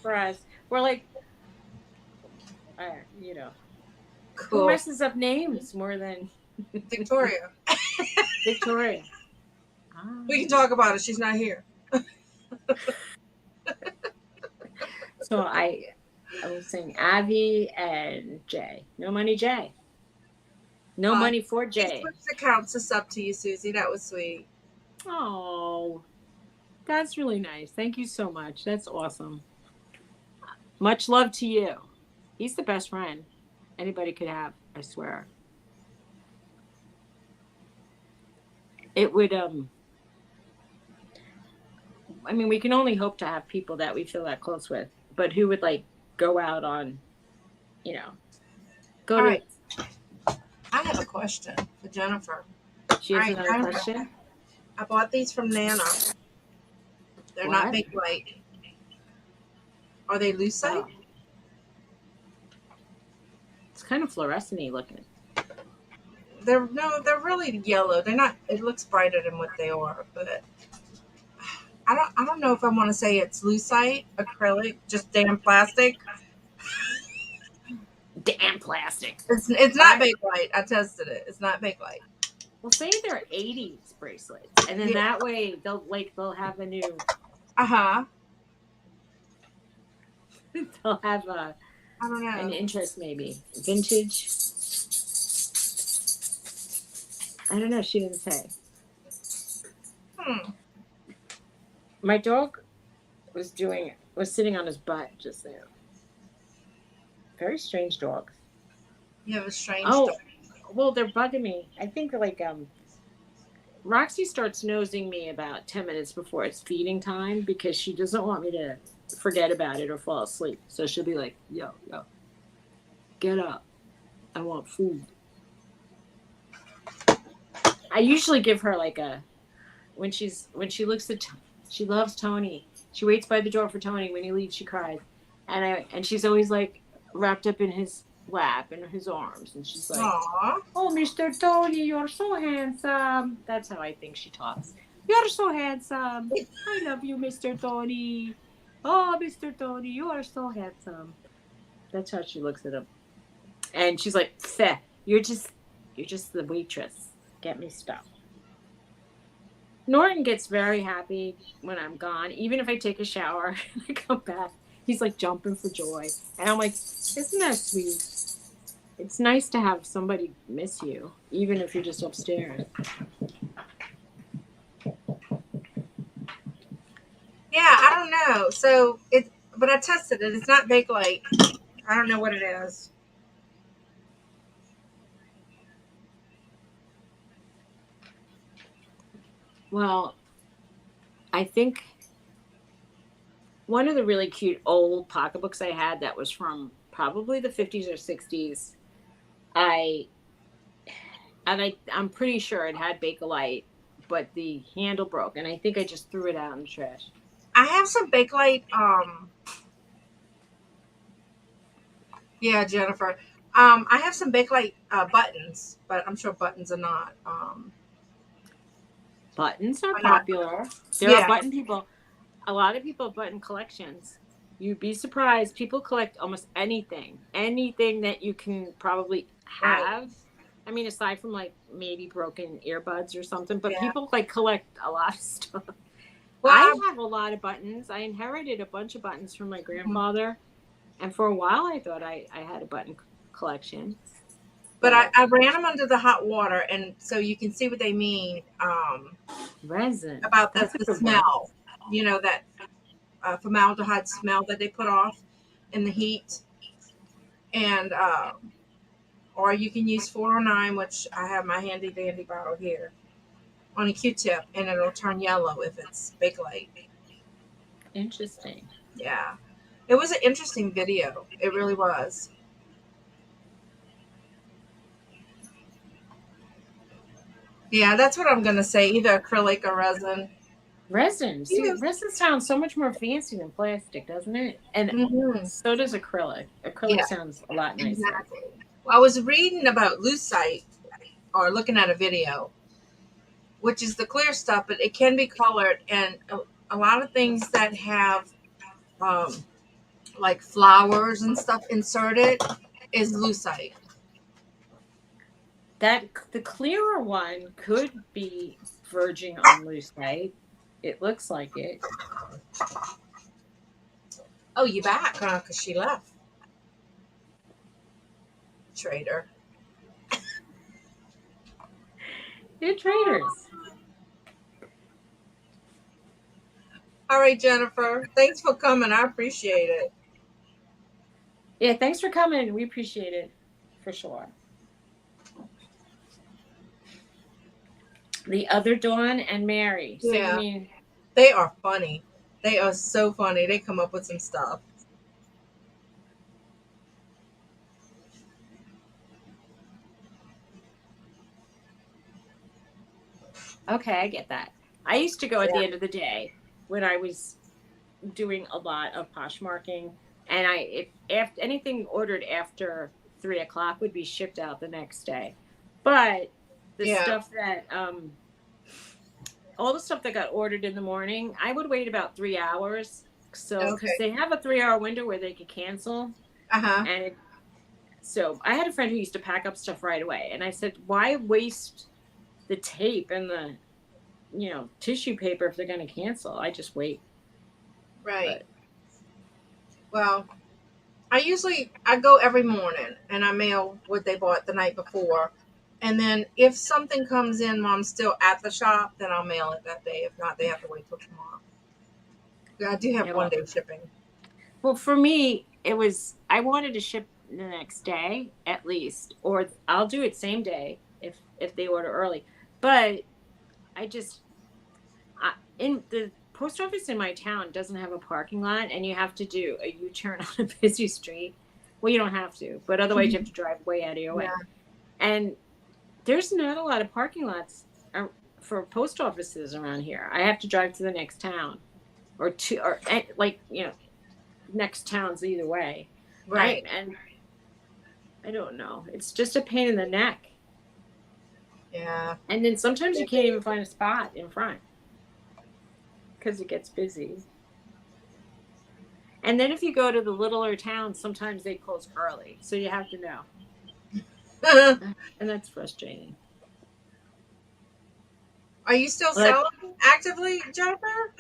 for us. We're like, you know, who Cool. messes up names more than Victoria. Victoria? We can Avi. talk about it. She's not here. So I was saying Avi and Jay. No money, Jay. No Uh, money for he Jay. switched accounts. It's up to you, Susie. That was sweet. Oh. That's really nice. Thank you so much. That's awesome. Much love to you. He's the best friend anybody could have, I swear. It would I mean, we can only hope to have people that we feel that close with, but who would like go out on, you know, go All to right. I have a question for Jennifer. she All has right, another Jennifer. question. I bought these from Nana. They're not What? big light. Are they lucite? Oh, it's kind of fluorescent looking. They're really yellow. They're not. It looks brighter than what they are, but I don't know if I want to say it's lucite, acrylic, just damn plastic. Damn plastic. It's not I Bakelite. I tested it. It's not Bakelite. will say they're 80s bracelets. And then Yeah. that way they'll have a new Uh huh. they'll have I don't an know. interest maybe. Vintage. I don't know, she didn't say. Hmm. My dog was sitting on his butt just now. Very strange dogs. You have a strange dog. Oh, well, they're bugging me. I think like Roxy starts nosing me about 10 minutes before it's feeding time because she doesn't want me to forget about it or fall asleep. So she'll be like, "Yo, yo, get up! I want food." I usually give her like a when she looks at she loves Tony. She waits by the door for Tony. When he leaves, she cries, and she's always like wrapped up in his lap and his arms, and she's like, Aw. "Oh, Mr. Tony, you're so handsome." That's how I think she talks. You're so handsome. I love you, Mr. Tony. Oh, Mr. Tony, you are so handsome. That's how she looks at him, and she's like, "Feh, you're just the waitress. Get me stuff." Norton gets very happy when I'm gone, even if I take a shower and I come back. He's like jumping for joy. And I'm like, isn't that sweet? It's nice to have somebody miss you, even if you're just upstairs. Yeah, I don't know. So but I tested it. It's not Bakelite. I don't know what it is. Well, I think one of the really cute old pocketbooks I had that was from probably the 50s or 60s. I I'm pretty sure it had Bakelite, but the handle broke, and I think I just threw it out in the trash. I have some Bakelite. Yeah, Jennifer. I have some Bakelite buttons, but I'm sure buttons Buttons are are not. popular. There are Yeah. button people. A lot of people have button collections. You'd be surprised. People collect almost anything that you can probably Right. have. I mean, aside from like maybe broken earbuds or something, but Yeah. people like collect a lot of stuff. Well, I have a lot of buttons. I inherited a bunch of buttons from my mhm. grandfather, and for a while I thought I had a button collection. But But I ran them under the hot water, and so you can see what they mean resin, about that's a the good word. smell. You know that formaldehyde smell that they put off in the heat, and or you can use 409, which I have my handy dandy bottle here, on a Q-tip, and it'll turn yellow if it's Bakelite. Interesting. Yeah, it was an interesting video. It really was. Yeah, that's what I'm gonna say. Either acrylic or resin. Resin. See, Yeah. resin sounds so much more fancy than plastic, doesn't it? And Hmm. so does acrylic. Acrylic Yeah, sounds a lot nicer. exactly. Well, I was reading about lucite or looking at a video, which is the clear stuff, but it can be colored, and a lot of things that have um, like flowers and stuff inserted is lucite. That the clearer one could be verging on lucite. It looks like it. Oh, you back, huh? Because she left. Traitor. They're traders. All right, Jennifer. Thanks for coming. I appreciate it. Yeah, thanks for coming. We appreciate it for sure. The other Dawn and Mary. So you Yeah, mean they are funny. They are so funny. They come up with some stuff. okay? I get that. I used to go at the Yeah. end of the day when I was doing a lot of Poshmarking, and I if after anything ordered after 3 o'clock would be shipped out the next day. But the Yeah. stuff that all the stuff that got ordered in the morning, I would wait about 3 hours. So because Okay. they have a 3 hour window where they could cancel, Uh huh. and so I had a friend who used to pack up stuff right away, and I said, why waste the tape and the tissue paper if they're going to cancel? I just wait. Right. But Well, I go every morning and I mail what they bought the night before. And then if something comes in while I'm still at the shop, then I'll mail it that day. If not, they have to wait till tomorrow. Yeah, I do have yeah, one day shipping. well, for me, it was I wanted to ship the next day at least, or I'll do it same day if they order early. But I just in the post office in my town doesn't have a parking lot, and you have to do a U-turn on a busy street. Well, you don't have to, but otherwise you have to drive way out of your way. Yeah. And there's not a lot of parking lots for post offices around here. I have to drive to the next town or two or like next towns either way. I Right. and I don't know. It's just a pain in the neck. Yeah. And then sometimes you can't even find a spot in front because it gets busy. And then if you go to the littler towns, sometimes they close early. So you have to know. And that's frustrating. Are you still Like selling actively, Jennifer?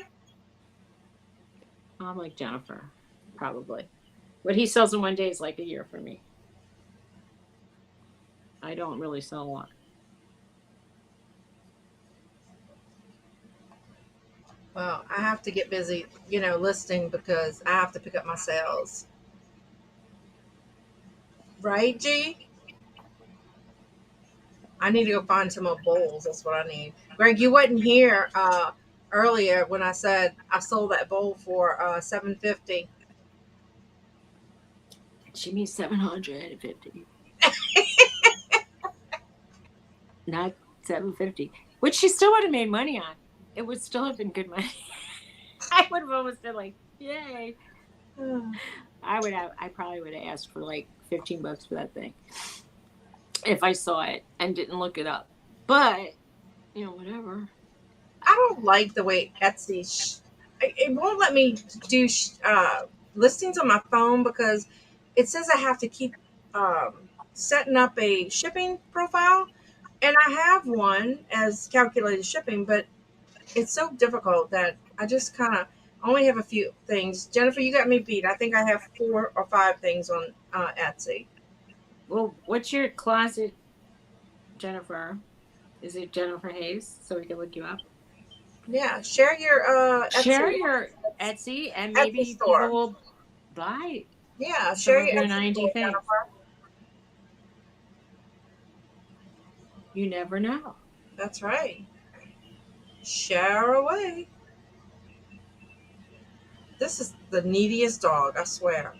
I'm like Jennifer, probably. What he sells in one day is like a year for me. I don't really sell a lot. Well, I have to get busy, listing because I have to pick up my sales. Right, G? I need to go find some more bowls. That's what I need. Greg, you wasn't here earlier when I said I sold that bowl for $750. She means 750, not 750, which she still would have made money on. It would still have been good money. I would have almost been like, yay. I probably would have asked for like $15 for that thing if I saw it and didn't look it up. But, whatever. I don't like the way Etsy. It won't let me do listings on my phone because it says I have to keep setting up a shipping profile, and I have one as calculated shipping, but it's so difficult that I just kind of only have a few things. Jennifer, you got me beat. I think I have 4 or 5 things on Etsy. Well, what's your closet, Jennifer? Is it Jennifer Hayes? So we can look you up. Yeah, share your Share your Etsy, and Etsy maybe people store. will buy Yeah, some share of your your Etsy 90 store, things. Jennifer. You never know. That's right. Share away. This is the neediest dog, I swear.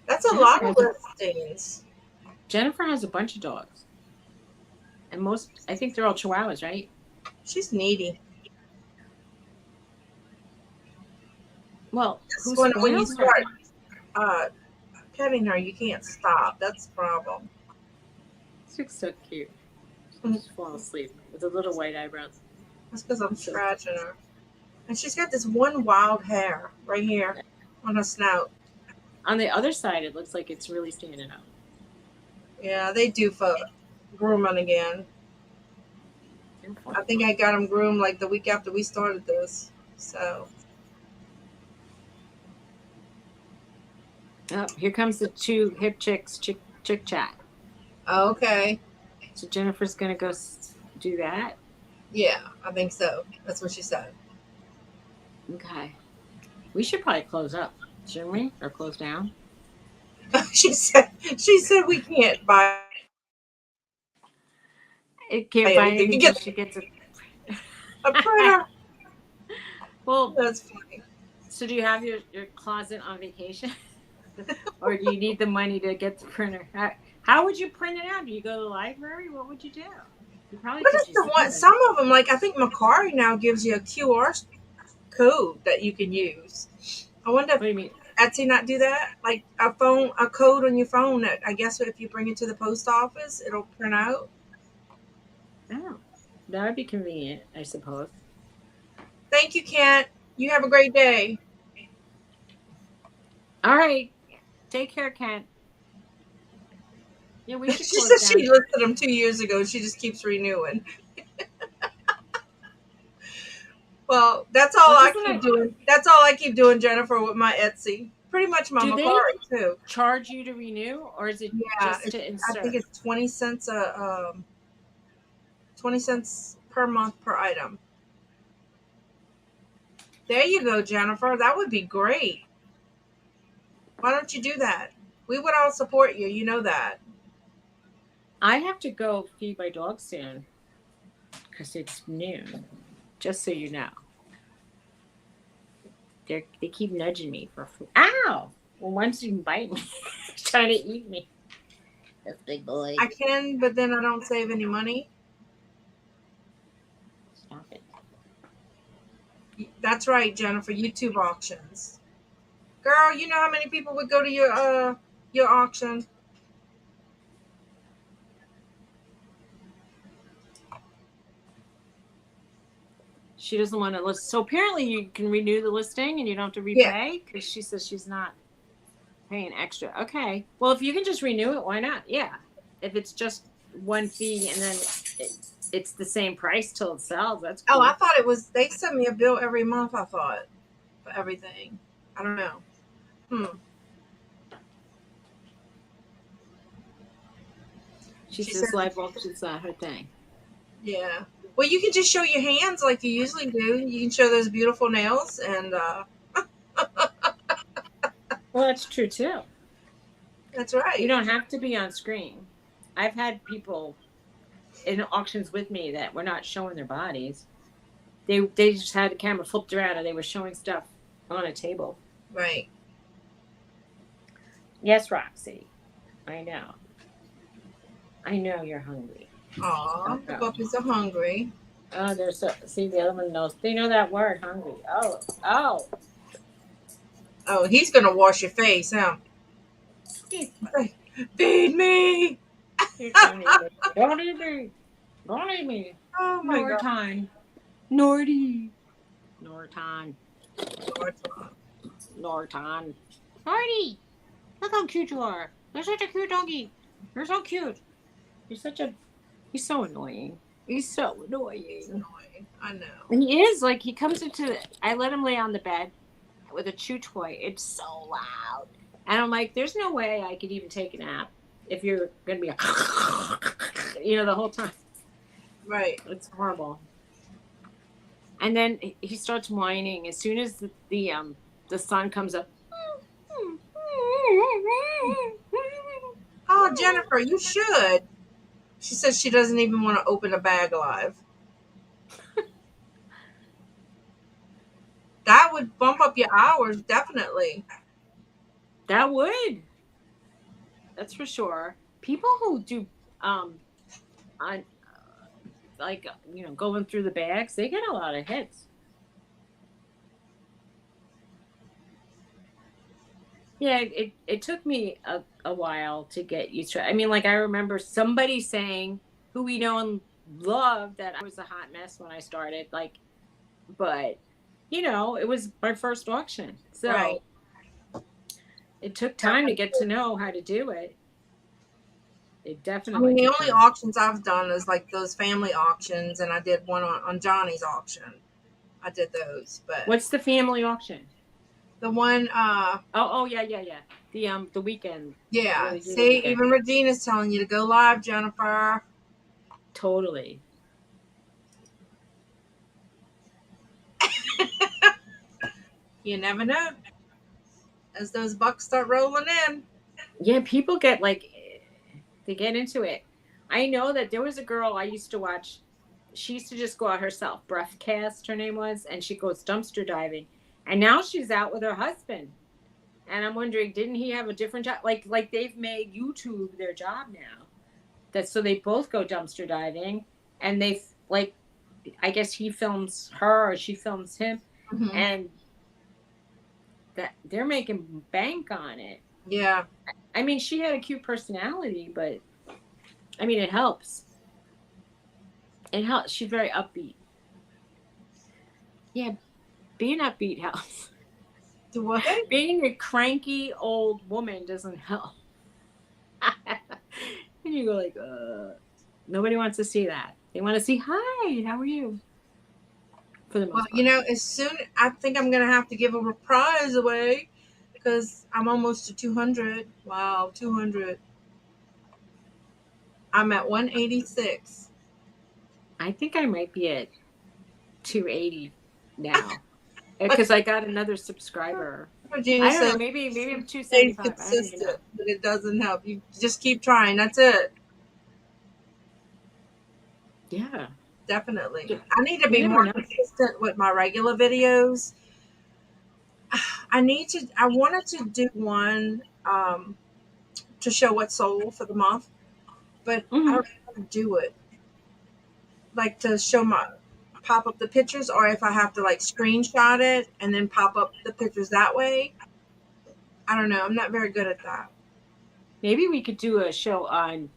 That's a lot Jennifer of has a listings. Jennifer has a bunch of dogs, and I think they're all Chihuahuas, right? She's needy. Well, That's who when you spoils her? start uh, petting her, you can't stop. That's the problem. She looks so cute. Mm, She's falling asleep with the little white eyebrows. That's because I'm So scratching her. And she's got this one wild hair right here on her snout. on the other side, it looks like it's really standing out. Yeah, they do for grooming again. I think I got them groomed like the week after we started this. So, Oh, here comes the two hip chicks, Chit-chat. okay. So Jennifer's gonna go do that. Yeah, I think so. That's what she said. Okay. We should probably close up, shouldn't we? Or close down? She said we can't buy It can't buy anything to anything get till she gets a. a printer. Well, That's funny. so do you have your closet on vacation? Or do you need the money to get the printer? How would you print it out? Do you go to the library? What would you do? You probably What could is the just one? email Some it. of them, like I think Macari now gives you a QR code that you can use. I wonder if What do you mean? Etsy not do that? Like a code on your phone that I guess if you bring it to the post office, it'll print out. Oh, that would be convenient, I suppose. Thank you, Kent. You have a great day. All right. Take care, Kent. Yeah, we should She close said she down. listed them 2 years ago. She just keeps renewing. Well, that's all Well, I doesn't keep it? doing. That's all I keep doing, Jennifer, with my Etsy. Pretty much my Do they Macari too. charge you to renew, or is it Yeah, just to I think insert? it's 20 cents 20 cents per month per item. There you go, Jennifer. That would be great. Why don't you do that? We would all support you. You know that. I have to go feed my dog soon because it's noon. Just so you know, they keep nudging me for food. Ow! Well, once you bite me, trying to eat me. This big boy. I can, but then I don't save any money. Stop it. That's right, Jennifer. YouTube auctions. Girl, you know how many people would go to your auction? She doesn't want to list. So apparently, you can renew the listing and you don't have to Yeah. repay because she says she's not paying extra. Okay. Well, if you can just renew it, why not? Yeah. If it's just one fee and then it, it's the same price till it sells, that's Oh, I cool. thought it was. They sent me a bill every month. I thought for everything. I don't know. Hmm. She She said, says live auction's not her thing. yeah. Well, you can just show your hands like you usually do. You can show those beautiful nails, and Well, that's true too. that's You right. don't have to be on screen. I've had people in auctions with me that were not showing their bodies. They just had the camera flipped around and they were showing stuff on a table. Right. Yes, Roxy. I know. I know you're hungry. Aw, Don't the go. puppies are hungry. Oh, there's so see the other one knows. They know that word, hungry. Oh, oh. Oh, he's gonna wash your face, huh? He's Feed me. don't eat me. Don't eat me. Don't eat me. Oh my God. Norton. Norty. Norton. Lord. Norton. Norty. Look how cute you are. You're such a cute doggy. You're so cute. You're such a. He's so annoying. He's so He's annoying. annoying. I know. And he is like he comes into. I let him lay on the bed with a chew toy. It's so loud, and I'm like, there's no way I could even take a nap if you're gonna be, the whole time. Right. It's horrible. And then he starts whining as soon as the sun comes up. Oh, Jennifer, you should. She says she doesn't even want to open a bag alive. That would bump up your hours, definitely. That would. That's for sure. People who do on like going through the bags, they get a lot of hits. Yeah, it took me a while to get used to it. I mean, like I remember somebody saying who we know and love that I was a hot mess when I started. Like, but it was my first auction, Right. so it took time to get to know how to do it. It I mean, definitely the took only time. auctions I've done is like those family auctions, and I did one on Johnny's auction. I did those, but What's the family auction? the one, Oh, yeah, yeah, yeah. The weekend where yeah. they do the See, weekend. even Regina's telling you to go live, Jennifer. Totally. You never know. As those bucks start rolling in. Yeah, people get like, they get into it. I know that there was a girl I used to watch. She used to just go out herself. Breathcast, her name was, and she goes dumpster diving. And now she's out with her husband. And I'm wondering, didn't he have a different job? Like they've made YouTube their job now. That so they both go dumpster diving, and they like, I guess he films her or she films him, Hmm. and that they're making bank on it. Yeah. I mean, she had a cute personality, but I mean, it helps. It helps. She's very upbeat. Yeah, being upbeat helps. Do what? Being a cranky old woman doesn't help. And you go like, nobody wants to see that. They want to see, hi, how are you? For the Well, most part. as soon I think I'm gonna have to give a prize away because I'm almost to 200. Wow, 200. I'm at 186. I think I might be at 280 now because I got another subscriber. Regina I don't know. says, Maybe I'm stay 275. I don't even know. consistent, but it doesn't help. You just keep trying. That's it. Yeah. Definitely. I need to You be never more know. consistent with my regular videos. I wanted to do one to show what sold for the month, but I Hmm. don't know how to do it. Like to show my pop up the pictures, or if I have to like screenshot it and then pop up the pictures that way. I don't know. I'm not very good at that. Maybe we could do a show on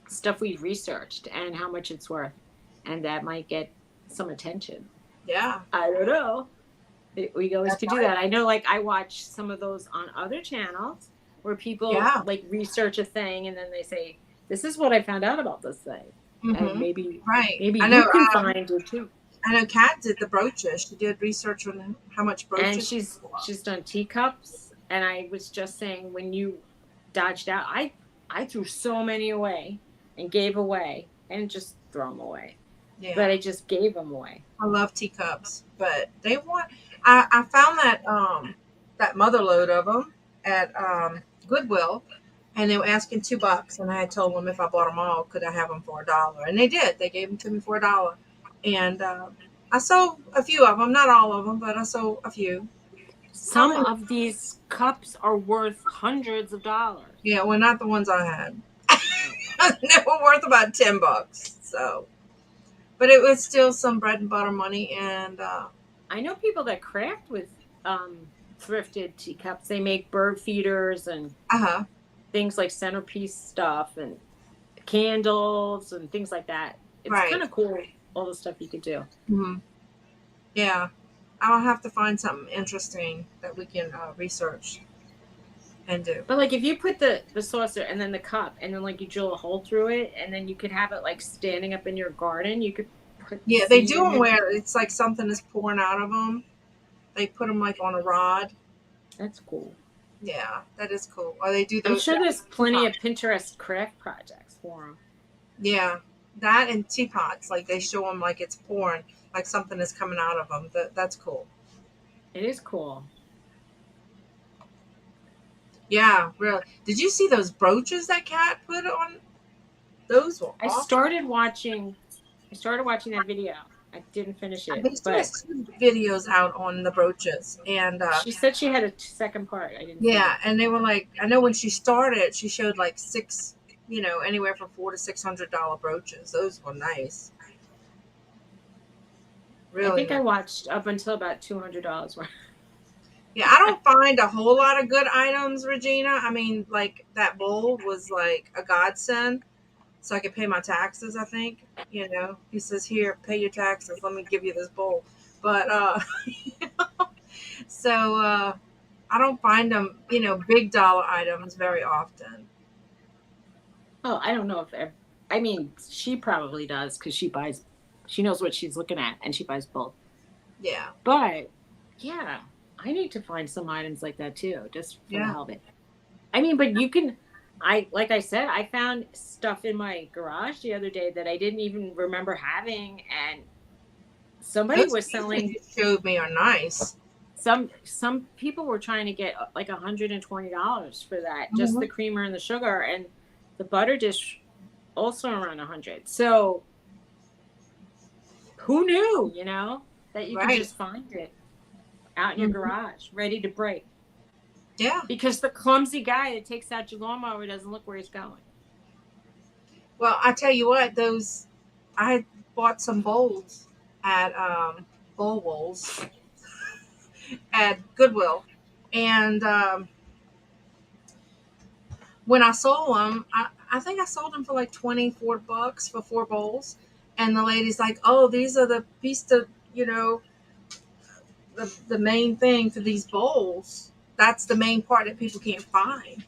stuff we've researched and how much it's worth, and that might get some attention. Yeah, I don't know. We always that's could do right. that. I know, like, I watch some of those on other channels where people Yeah. like research a thing and then they say, "This is what I found out about this thing," and Hmm. maybe Right. maybe I know. you can find it too. I know. Kat did the brooches. She did research on how much And brooches. she's done teacups, and I was just saying when you dodged out, I threw so many away and gave away. I didn't just throw them away, but Yeah. I just gave them away. I love teacups, but they want. I found that mother load of them at Goodwill, and they were asking $2, and I had told them if I bought them all, could I have them for $1? And they did. They gave them to me for $1, and I sold a few of them, not all of them, but I sold a few. Some Probably, of these cups are worth hundreds of dollars. yeah. Well, not the ones I had. Oh God. They were worth about $10. So, but it was still some bread and butter money, and I know people that craft with thrifted teacups. They make bird feeders and uh-huh. things like centerpiece stuff and candles and things like that. It's kind Right. of cool, all the stuff you could do. Hmm. Yeah. I'll have to find something interesting that we can research and do. But like if you put the saucer and then the cup and then like you drill a hole through it and then you could have it like standing up in your garden, you could put Yeah, they see do in them it. where it's like something is pouring out of them. They put them like on a rod. That's cool. Yeah, that is cool. Or they do I'm those sure there's plenty teapots. of Pinterest craft projects for them. Yeah, that and teapots. Like they show them like it's pouring, like something is coming out of them. That's cool. It is cool. Yeah, really. Did you see those brooches that Cat put on? Those were I awesome. started watching I started watching that video. I didn't finish it, She but has two videos out on the brooches, and she said she had a second part. I didn't see yeah, it. and they were like, I know when she started, she showed like six, anywhere from $400 to $600 brooches. Those were nice, I really think I nice. watched up until about $200 worth. Yeah, I don't find a whole lot of good items, Regina. I mean, like that bowl was like a godsend, so I could pay my taxes. I think, he says, "Here, pay your taxes. Let me give you this bowl." But so I don't find them, big dollar items very often. Oh, I don't know if I mean she probably does because she knows what she's looking at and she buys both. Yeah, But yeah, I need to find some items like that too, just for the yeah. hell of it. I mean, but you can. I like I said, I found stuff in my garage the other day that I didn't even remember having, and somebody Those was pieces selling you showed me are nice. some people were trying to get like $120 for that, just Mm-hmm. the creamer and the sugar, and the butter dish also around 100. So who knew, that you could Right. just find it out in your Mm-hmm. garage, ready to break. Yeah. Because the clumsy guy that takes out your lawnmower doesn't look where he's going. Well, I tell you what, those I had bought some bowls at bowl bowls at Goodwill, and when I sold them, I think I sold them for like $24 for 4 bowls, and the lady's like, "Oh, these are the piece of the main thing for these bowls. That's the main part that people can't find."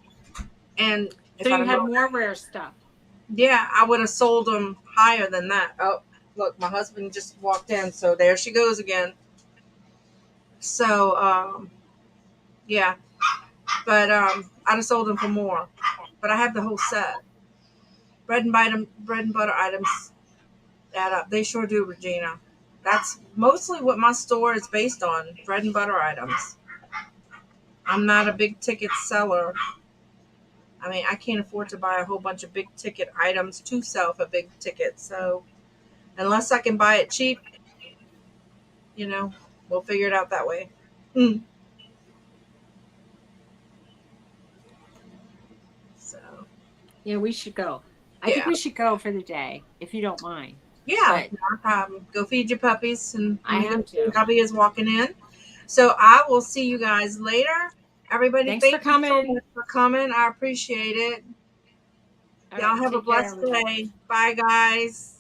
And So if I'd you have had known more that, rare stuff. yeah, I would have sold them higher than that. Oh, look, my husband just walked in, so there she goes again. So, yeah, but I'd have sold them for more. But I have the whole set. Bread and butter items add up. They sure do, Regina. That's mostly what my store is based on, bread and butter items. I'm not a big ticket seller. I mean, I can't afford to buy a whole bunch of big ticket items to sell for big ticket. So unless I can buy it cheap, you know, we'll figure it out that way. Mm. So Yeah, we should go. I think yeah, we should go for the day, if you don't mind. yeah, But not a problem. Go feed your puppies, and let I me go have see to. hubby is walking in. So I will see you guys later. Everybody, Thanks for thank you so coming. much for coming. I appreciate it. All Y'all right, have a take care, blessed everybody. day. Bye, guys.